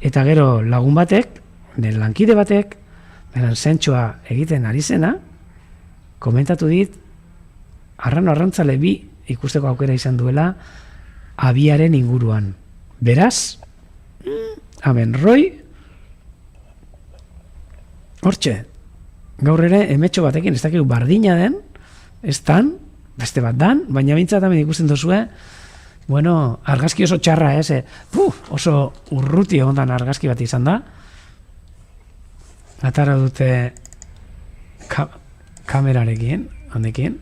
eta gero lagun batek, nire lankide batek, beren zentxoa egiten ari zena, komentatu dit, arrano arrantzale bi ikusteko aukera izan duela abiaren inguruan. Beraz, hemen Roi, hortxe, gaur ere emetxo batekin, ez dakigu bardina den, ez dan, beste bat dan, baina bintzat hemen ikusten duzue Bueno, argazki oso txarra, oso urruti ondan argazki bat izan da. Atara dute kamerarekin, handekin.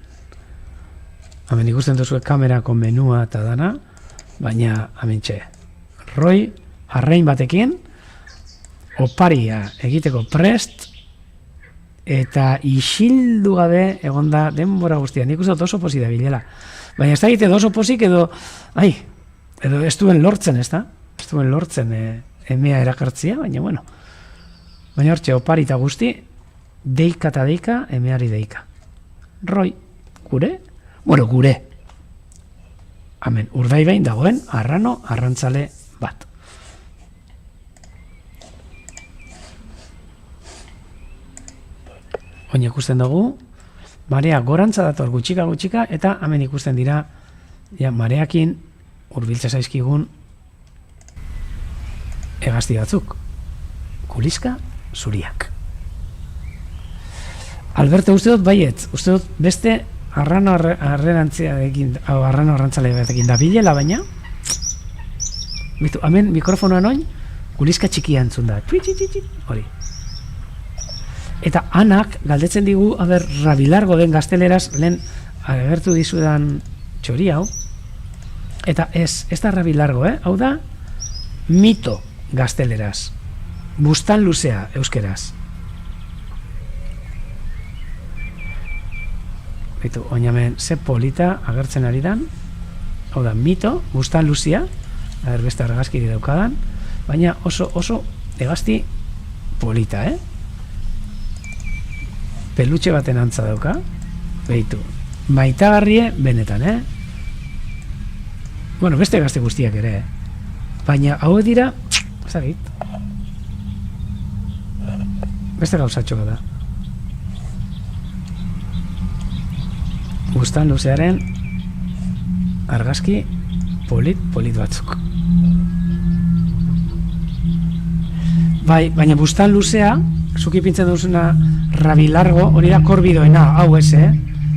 Hemen ikusten duzu kamerako menua eta dana, baina hementxe. Roi, arrein batekin, oparia egiteko prest, eta isildu gabe egonda denbora guztia. Nik uste dut oso posi da bilela. Baina ez da egite oso posik edo ez duen lortzen, ez da? Ez duen lortzen emea erakartzia, baina bueno. Baina hortxe, opari eta guzti, deika eta deika, emeari deika. Roi, gure? Bueno, gure. Hemen, Urdaibain dagoen arrano arrantzale bat. Oin ikusten dugu, marea gorantza dator gutxika, eta hemen ikusten dira, mareakin hurbiltza zaizkigun hegazti batzuk. Kuliska zuriak. Alberto, uste dut baietz, uste dut beste arrano arrantzale batekin da bilela, baina hemen mikrofonoan oin kuliska txikia entzun da. Hori. Eta anak galdetzen digu, rabilargo den gazteleraz, lehen agertu dizudan txori hau. Eta ez da rabilargo, hau da mito gazteleraz. Bustan luzea euskeraz. Baitu, oinamen ze polita agertzen ari dan. Hau da, mito, bustan luzea. Beste argazkiri daukadan. Baina oso egazti polita, Pelutxe baten antza dauka. Beitu, maitagarrie benetan, Bueno, beste gazte guztiak ere, Baina hau dira, zagit, beste gauzatxo da. Bustan luzearen argazki polit batzuk. Bai, baina bustan luzea, zuki pintzen duzuna rabilargo, hori da korbidoena, hau ez,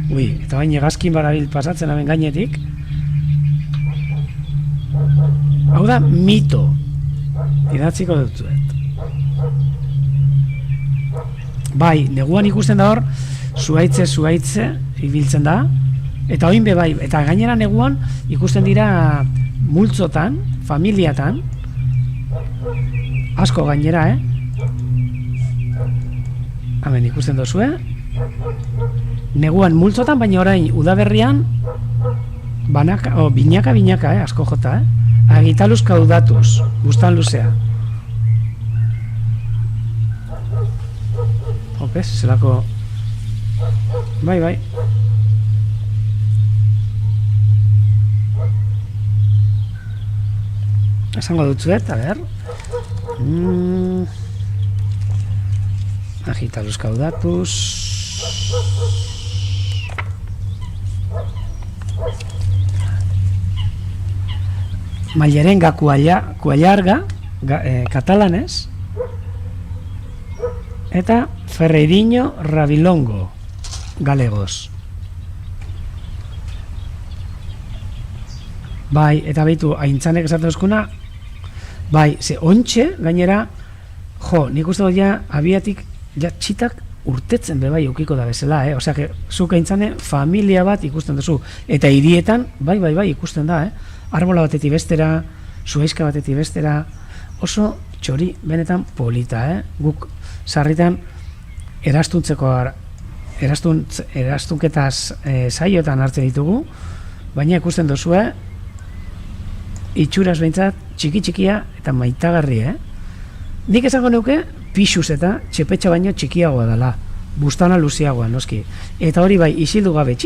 Ui, eta baina egazkin barabil pasatzen hemen gainetik. Hau da mito. Idatziko dutzuet. Bai, neguan ikusten da hor, zuaitze, ibiltzen da. Eta oin be bai, eta gainera neguan ikusten dira multzotan, familiatan. Asko gainera, Hemen ikusten duzue. Neguan multzotan, baina orain udaberrian binaka, asko jota, Agitaluz kaudatuz, bustan luzea. Hopez, zelako... Bai. Esango dutzuet, a ber. Agitaluz kaudatuz... Mailerenga kuallarga, katalanez, eta Ferreirinho Rabilongo, galegos. Bai, eta beitu, aintzanek esaten euskuna, bai, ze ontxe, gainera, nik uste dut abiatik, txitak urtetzen bebai eukiko da bezala, Osea, zuk aintzane familia bat ikusten duzu, eta hirietan, bai, ikusten da, Arbola batetik bestera, zuaizka batetik bestera, oso txori benetan polita, Guk sarritan erastunketaz saiotan hartzen ditugu, baina ikusten duzue, itxuraz behintzat, txikia eta maitagarri, Nik esango neuke, pixuz eta txepetxa baino txikiagoa dela, bustana luziagoa, noski. Eta hori bai, isildu gabe,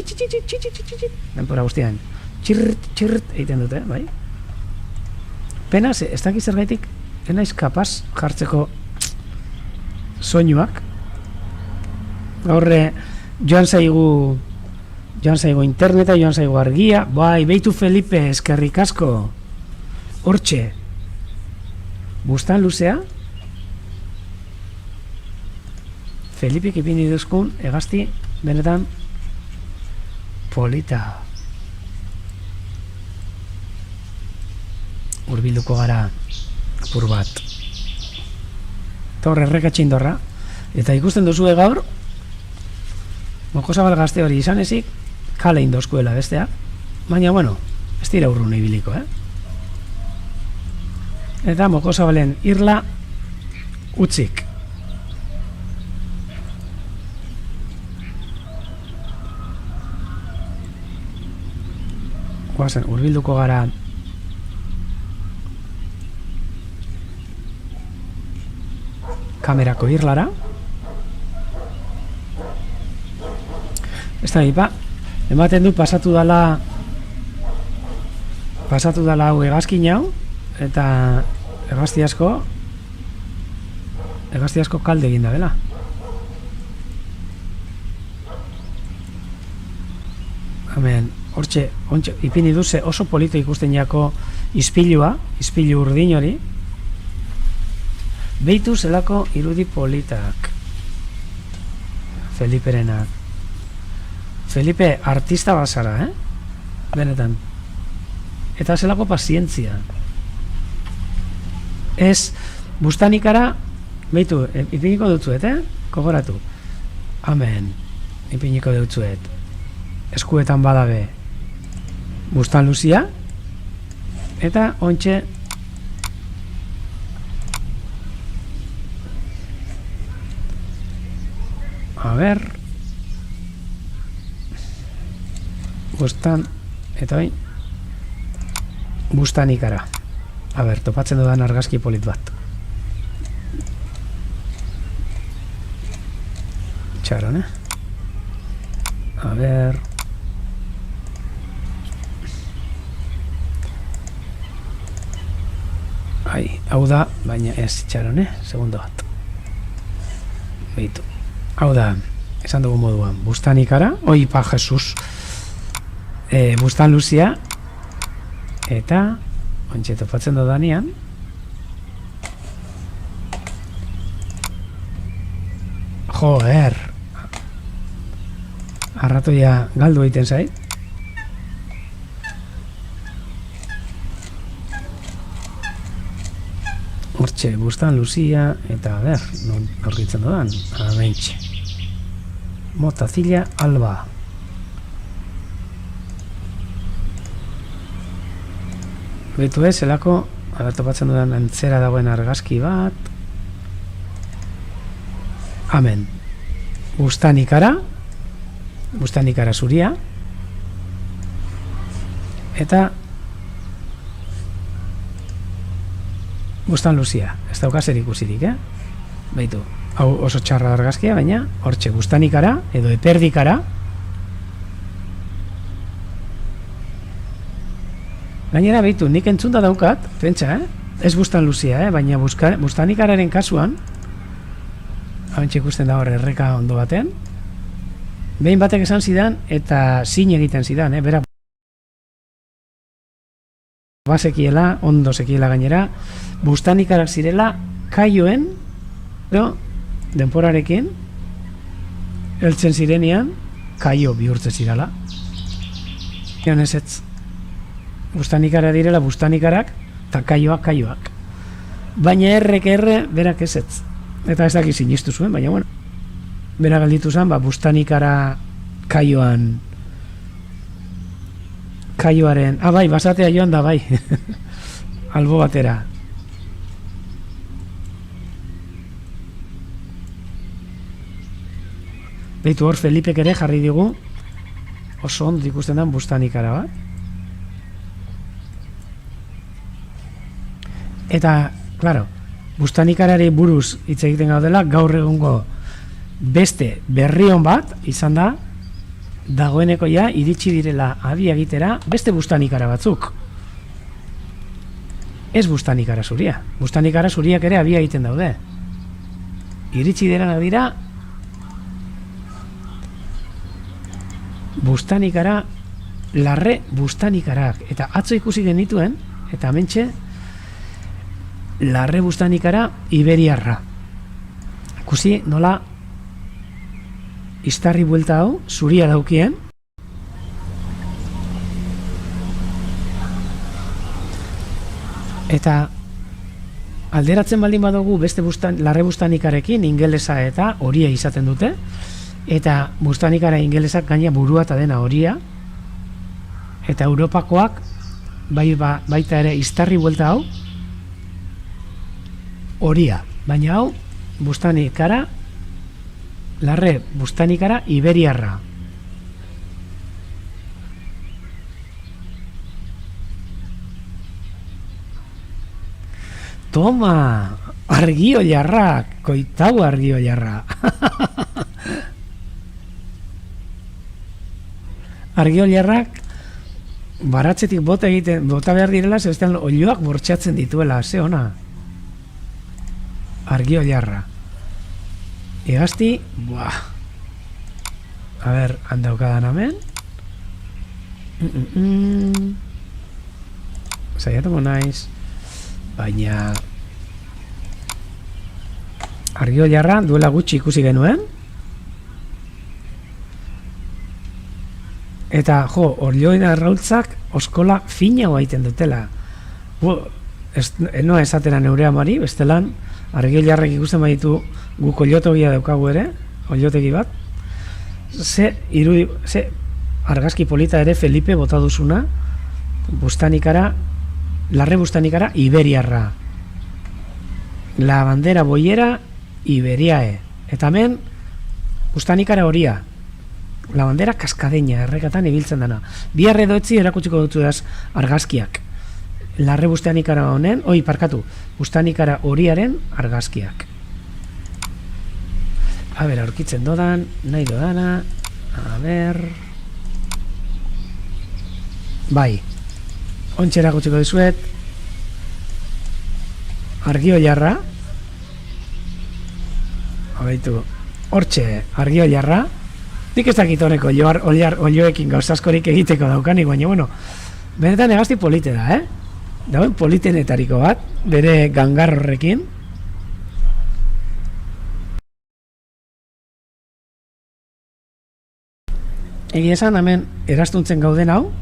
denpora guztian. Txirt egiten dute, bai? Pena, ez dakiz zergaitik, enaiz kapaz jartzeko soinuak. Gaurre, joan zaigu interneta, joan zaigu argia, bai, beitu Felipe, eskerrik asko, hortxe, bustan luzea, Felipik ipini duzkun, egazti, benetan, polita. hurbilduko gara apur bat. Eta hor errekatxindorra. Eta ikusten duzue gaur, Mokosabal gazte hori izan ezik, kale indoskuela bestea. Baina, bueno, ez dira urrun ibiliko, Eta Mokosabalen irla utzik. Guazen, hurbilduko gara kamerako irlara. Ez da, ematen du pasatu dala hau hegazkin hau, eta hegazti asko kalde egin da dela. Hemen, hortxe, ipini duze oso polito ikusten jako ispilu urdin hori. Beitu zelako irudi politak. Feliperenak. Felipe, artista bazara, Benetan. Eta zelako pazientzia. Ez, bustanikara, beitu, ipiniko dutzuet, Kogoratu. Amen. Ipiniko dutzuet. Eskuetan badabe bustan luzia. Eta, ontxe, a ber, bustan, eta bain, bustanikara. A ber, topatzen dudan argazki polit bat. Txaron, A ber, hau da, baina ez txaron, Segundo bat. Beitu. Hau da, esan dugu moduan, bustanikara, pa Jesus, bustan luzia, eta, ontxe topatzen dodanean, joer, arratoia galdu egiten zait, hortxe, bustan luzia, eta ber, norgitzen dodan, amentxe. Motazila alba. Betu ez, zelako, topatzen dudan antzera dagoen argazki bat. Amen. Bustanikara zuria. Eta bustan luzia. Ez dauka zer ikusirik, Beitu. Hau oso txarra argazkia, baina hortxe bustanikara edo eperdikara. Gainera, beitu, nik entzunda daukat, pentsa, ez bustan luzia, baina bustanikararen kasuan, hau ikusten da hor erreka ondo baten, behin batek esan zidan eta zin egiten zidan, bera basekiela, ondo sekiela gainera, bustanikarak zirela kaioen, denporarekin heltzen zirenean kaio bihurtzen zirala. Ez ez, bustanikara direla bustanikarak eta kaioak. Baina erre berak ez ez. Eta ez daki sinistu zuen, baina bueno, bera galditu zen, bustanikara kaioaren, bai, basatea joan da, bai, albo batera. Beitu hor, Felipek ere jarri digu oso ondo ikusten den bustanikara bat. Eta, claro, bustanikarari buruz hitz egiten gaudela, gaur egungo beste berrion bat izan da, dagoeneko ja iritsi direla adi egitera beste bustanikara batzuk. Ez bustanikara zuria. Bustanikara zuriak ere abia egiten daude. Iritsi direna dira bustanikara, larre bustanikarak. Eta atzo ikusi genituen, eta hementxe larre bustanikara iberiarra. Ikusi nola iztarri buelta hau zuria daukien. Eta alderatzen baldin badugu beste larre bustanikarekin ingelesa eta horia izaten dute, eta bustanikara ingelesak gaina burua eta dena horia, eta Europakoak baita ere iztarri buelta hau horia, baina hau bustanikara, larre bustanikara iberiarra. Toma, argioilarrak, koitau argioilarra. Argioilarrak baratzetik bota behar direla, zebestean oiloak bortxatzen dituela, ze ona. Argioilarra. Egazti, buah. A ber, handaukadan hemen. Zaiatuko naiz. Baina argioilarra duela gutxi ikusi genuen. Eta, orioin arrautzak oskola fina baiten dutela. Enoa esatera neurea mari, bestelan, argioilarrek ikusten baditu guk oliotogia daukagu ere, oliotegi bat. Ze argazki polita ere Felipe bota duzuna, larre bustanikara iberiarra. La bandera boiera iberiae. Eta hemen bustanikara horia. La bandera kaskadeña, errekatan ibiltzen dana. Bihar edo etzi erakutsiko dutzu daz argazkiak. Larre bustanikara honen, bustanikara horiaren argazkiak. A ber, aurkitzen dodan, nahi dodana, a ber... Bai, ontsa erakutsiko dizuet, argioilarra, abaitu, hortxe argioilarra, nik ez dakit honeko olioekin gauzaskorik egiteko daukanik, baina, bueno, benetan egazti polite da, dauen politenetariko bat, bere gangar horrekin. Egia esan, hemen eraztuntzen gauden hau,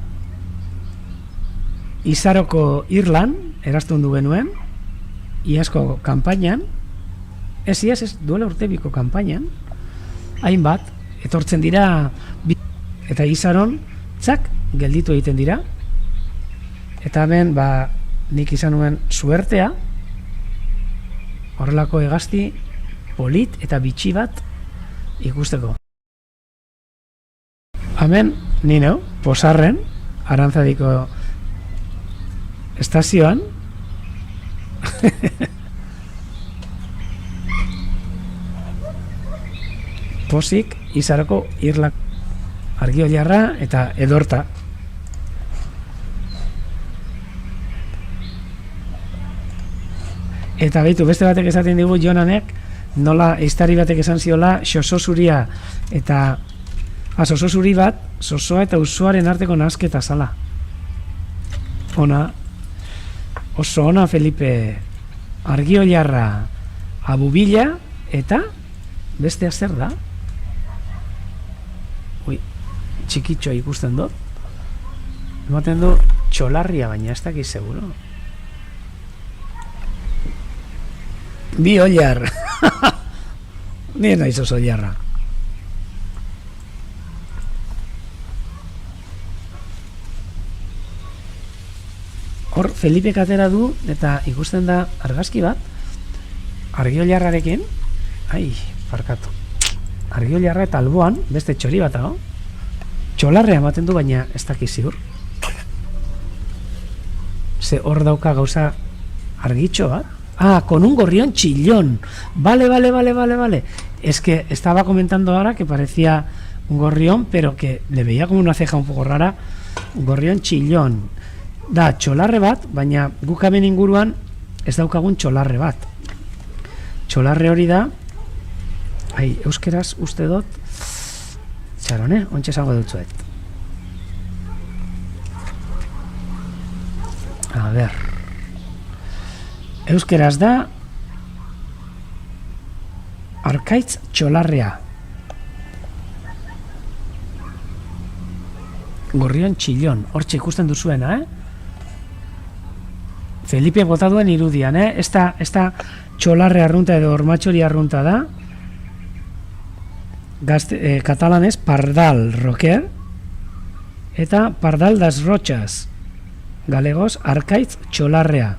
Izaroko Irlan eraztundu genuen, iazko kanpainan, ez duela urtebiko kanpainan, hainbat, etortzen dira, eta Izaron, txak, gelditu egiten dira, eta hemen, nik izan nuen suertea, horrelako egazti, polit eta bitxi bat ikusteko. Hemen, nino, Posarren, Arantzadiko estazioan, Posik, Izaroko Irlak argioilarra eta edorta. Eta behitu, beste batek esaten digu Jonanek, nola eiztari batek esan ziola xoso zuria eta zozo zuri bat, zozoa eta usuaren arteko nahasketa zala. Ona, oso ona, Felipe, argioilarra, abubila eta bestea zer da? Txikitxo ikusten dut. Ematen du txolarria, baina ez dakiz seguro. Bi oilar. Ni naiz oso oilarra. Hor, Felipe katera du, eta ikusten da argazki bat, argioilarrarekin, argioilarra eta alboan, beste txori bat hau, txolarrea ematen du, baina ez dakiz ziur. Ze hor dauka gauza argitxo bat. Con un gorrión chillón. Vale. Es que estaba comentando ahora que parecía un gorrión, pero que le veía como una ceja un poco rara. Un gorrión chillón. Da, txolarre bat, baina guk hemen inguruan ez daukagun txolarre bat. Txolarre hori da, euskeraz uste dut, txarone, ontsa esango dutzuet. A ber, euskeraz da, arkaitz txolarrea. Gorrion txillon, hortxe ikusten duzuena, Felipe bota duen irudian, Esta txolarre arrunta edo ormatxori arrunta da. Katalanez pardal roker eta pardal das rochas. Galegos arkaitz txolarrea.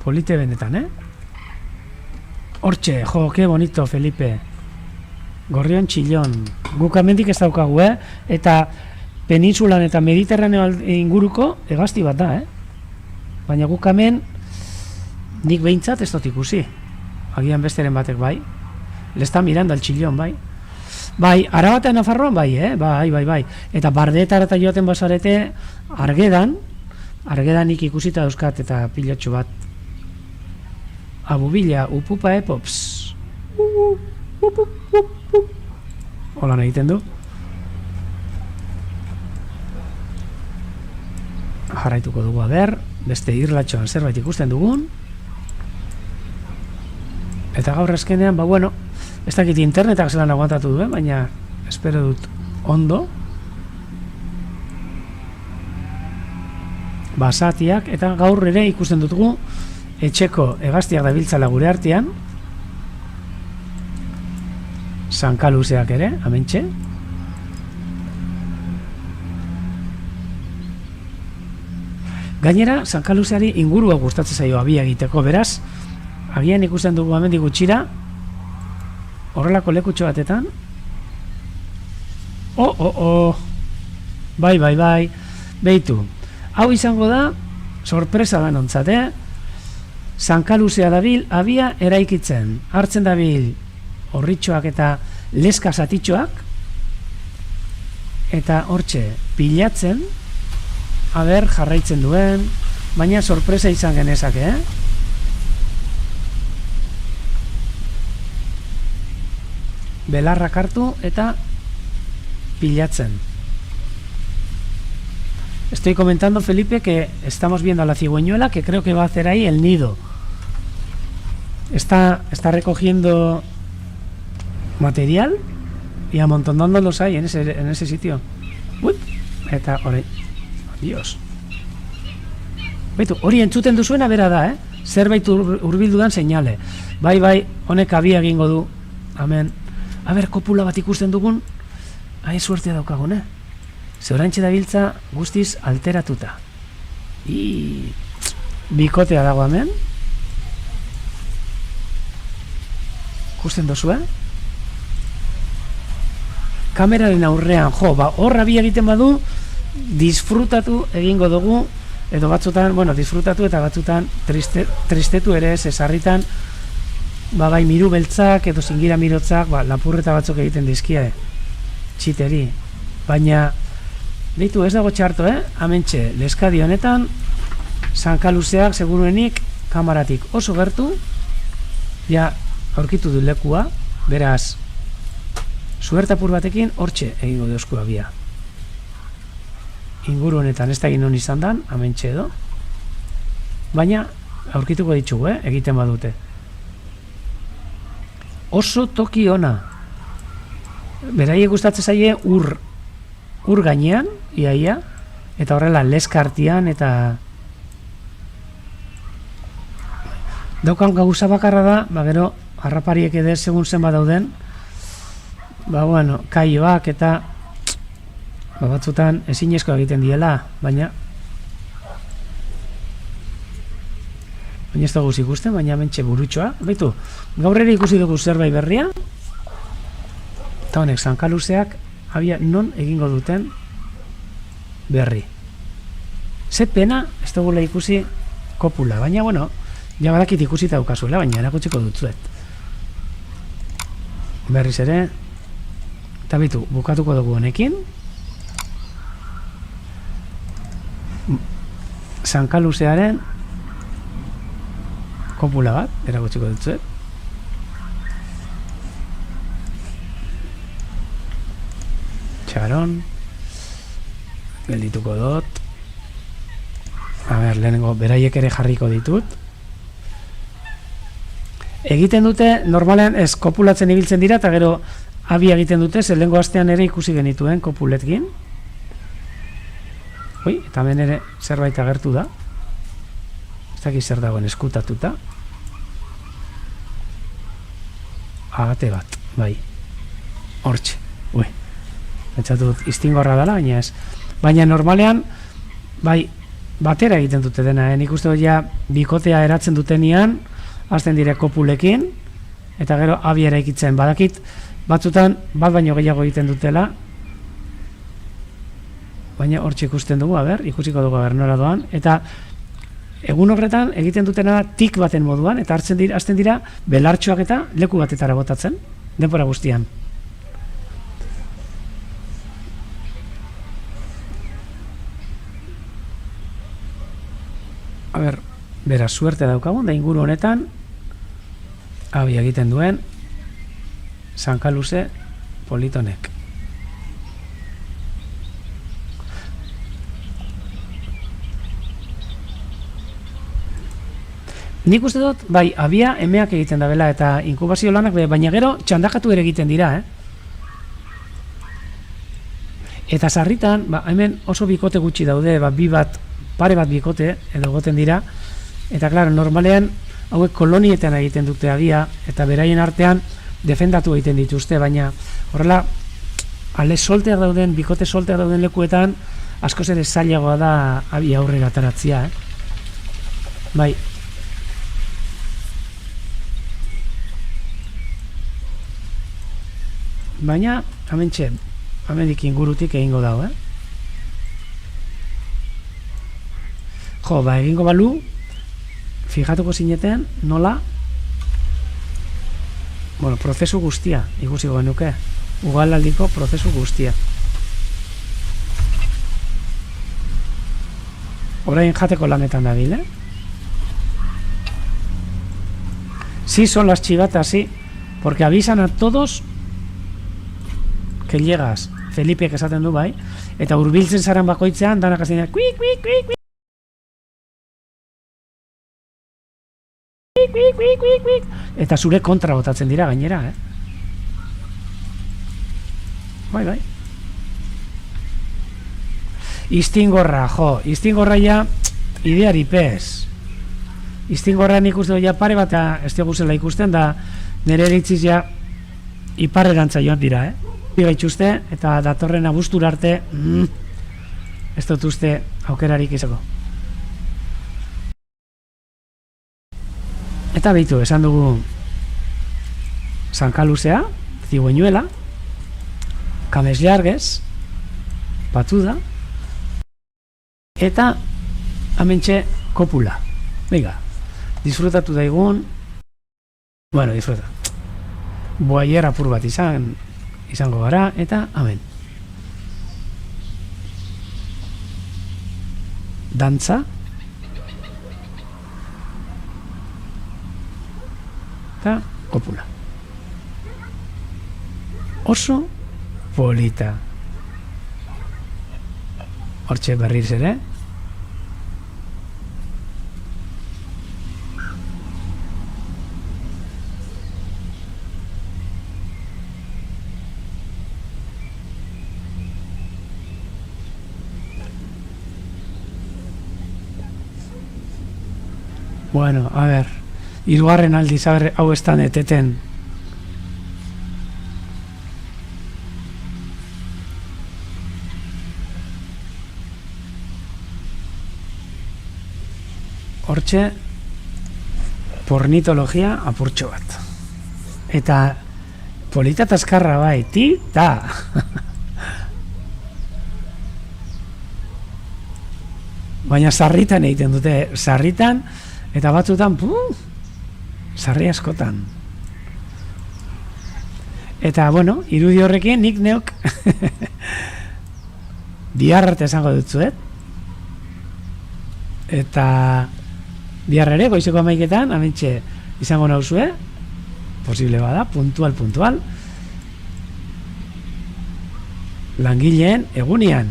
Polite benetan, Hortxe, jo, que bonito, Felipe. Gorrion txillon. Guk amendik ez daukagu, Eta peninsulan eta mediterraneo inguruko hegazti bat da, Baina guk amen nik behintzat ez dut ikusi. Agian besteren batek bai. Le está mirando al txillon, bai. Bai, Araba eta Nafarroan bai, bai. Eta Bardeetara eta joaten basarete Argedan nik ikusita dauzkat eta pilotxo bat. Abubila, upupa epops. Hola egiten du. Jarraituko dugu beste irlatxoan zerbait ikusten dugun. Eta gaur azkenean, ez dakit internetak zelan aguantatu duen, baina espero dut ondo. Basatiak, eta gaur ere ikusten dutugu etxeko hegaztiak dabiltzala gure artean. Sankaluzeak ere, amentxe. Gainera, sankaluzeari ingurua gustatzen zaio abia egiteko, beraz, agian ikusten dugu amendi gutxira, horrelako lekutxo batetan. Bai. Beitu. Hau izango da, sorpresa da nontzat, Sankaluzea dabil, abia eraikitzen. Hartzen dabil, horritxoak eta leska zatitxoak, eta hortxe, pilatzen, jarraitzen duen, baina sorpresa izan genezake, Belarrak hartu eta pilatzen. Estoy comentando, Felipe, que estamos viendo a la cigüeñuela, que creo que va a hacer ahí el nido. Está recogiendo material y amontonándolos ahí en ese sitio. Uy, eta hori. Adiós. Baitu, hori entzuten duzuena bera da, Zerbait hurbildudan seinale. Bai, honek abia egingo du. Amen. Kopula bat ikusten dugun, suertea daukagun, Zeurantxe dabiltza guztiz alteratuta. Bikotea dago hemen. Ikusten dozu, Kameraren aurrean, horra bi egiten badu, disfrutatu egingo dugu, edo batzutan, disfrutatu eta batzutan tristetu ere ez, sarritan, bai miru beltzak edo zingira mirotzak, lapurreta batzuk egiten dizkia, txiteri. Baina, deitu ez dago txarto, Hementxe, leskadi honetan, sankaluzeak seguruenik kamaratik oso gertu, aurkitu du lekua, beraz, suertapur batekin hortxe egingo deusku abia. Inguru honetan ez da egin hon izan dan, hementxe edo, baina aurkituko ditugu, egiten badute. Oso toki ona. Beraiek gustatzen zaie ur gainean, iaia, eta horrela leskartian, eta daukan gauza bakarra da, gero, harrapariek edo segun zenba dauden, kaioak eta batzutan ezinezko egiten diela, baina ez dugu ikusten, baina mentxe burutxoa. Baitu, gaur ere ikusi dugu zerbait berria, eta honek sankaluzeak abia non egingo duten berri. Ze pena ez dugula ikusi kopula, baina ja badakit ikusi daukazuela, baina erakutsiko dutzuet. Berriz ere, eta bitu, bukatuko dugu honekin. Sankaluzearen kopula bat, erakutsiko dutzuet. Txaron, geldituko dut. Lehenengo, beraiek ere jarriko ditut. Egiten dute, normalean ez kopulatzen ibiltzen dira, eta gero abi egiten dute, lehenengo astean ere ikusi genituen kopuletkin. Eta hemen ere zerbait agertu da. Ez dakit zer dagoen eskutatuta. Agate bat, bai. Hortxe, pentsatu dut iztingorra dela, baina ez. Baina normalean, bai, batera egiten dute dena, nik uste dut ja bikotea eratzen dutenian, hasten dire kopulekin, eta gero abiera ikitzen. Badakit, batzutan, bat baino gehiago egiten dutela, baina hortxe ikusten dugu, ikusiko dugu nora doan, eta egun horretan egiten dutena tik baten moduan, eta hasten dira belartxoak eta leku batetara botatzen, denbora guztian. Bera, suerte daukagun, da inguru honetan, abi egiten duen, Sankaluze politonek. Nik uste dut, bai, abia emeak egiten dabela eta inkubazio lanak, baina gero txandakatu ere egiten dira, Eta sarritan, hemen oso bikote gutxi daude, pare bat bikote edo goten dira, eta klaro, normalean hauek kolonietan egiten dute abia, eta beraien artean defendatu egiten dituzte, baina horrela, ale solteak dauden, bikote solteak dauden lekuetan, askoz ere zailagoa da abia aurrera ataratzea, Bai. Baina, hemendik ingurutik egingo dago, egingo balu, fijatuko zineten, nola, prozesu guztia, ikusiko genuke, ugalaldiko prozesu guztia. Orain jateko lanetan dabil, Sí, son las chigatas, sí, porque avisan a todos que llegas, Felipe esaten du bai, eta hurbiltzen zaren bakoitzean, danak azien, kuik, kuik, kuik, kuik, eta zure kontra botatzen dira gainera, Bai. Iztingorra, iztingorra ja ideari pez. Iztingorra nik uste ja pare bat ez dugu zela ikusten, da nire eritziz ja iparrerantza joan dira, Gaitxuste, eta datorren abuztura arte, ez dut uste aukerarik izako. Eta behitu, esan dugu Sankaluzea, Zigüeñuela, Kames Llargues, Patuda, eta hementxe kopula. Venga, disfrutatu daigun, disfruta. Boaier apur bat izango gara, eta amen. Dantza, eta kopula. Oso polita. Hortxe berriz ere. Bueno, a ver, hirugarren aldiz, hau estan eteten. Hortxe, pornitologia apurtxo bat. Eta polita taskarra bai, ta. Baina sarritan egiten dute, sarritan, eta batzutan, sarri askotan. Eta, irudi horrekin nik neok bihar arte esango dutzuet. Eta bihar ere, goizeko 11etan, hementxe izango nauzue, posible bada, puntual, langileen egunean,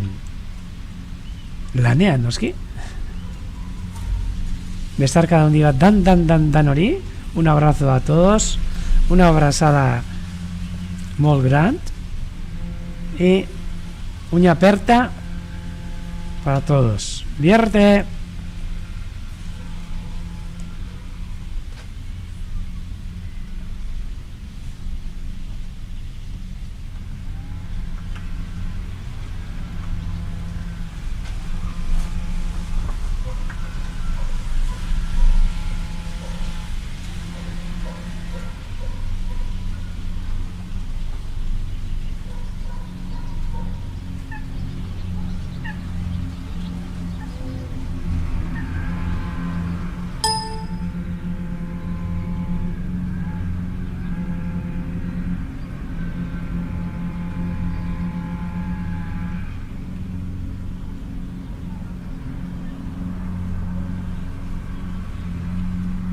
lanean, noski? Besarkada handi bat, dan hori, un abrazo a todos, una abrazada molt gran, y uña aperta para todos. Vierte.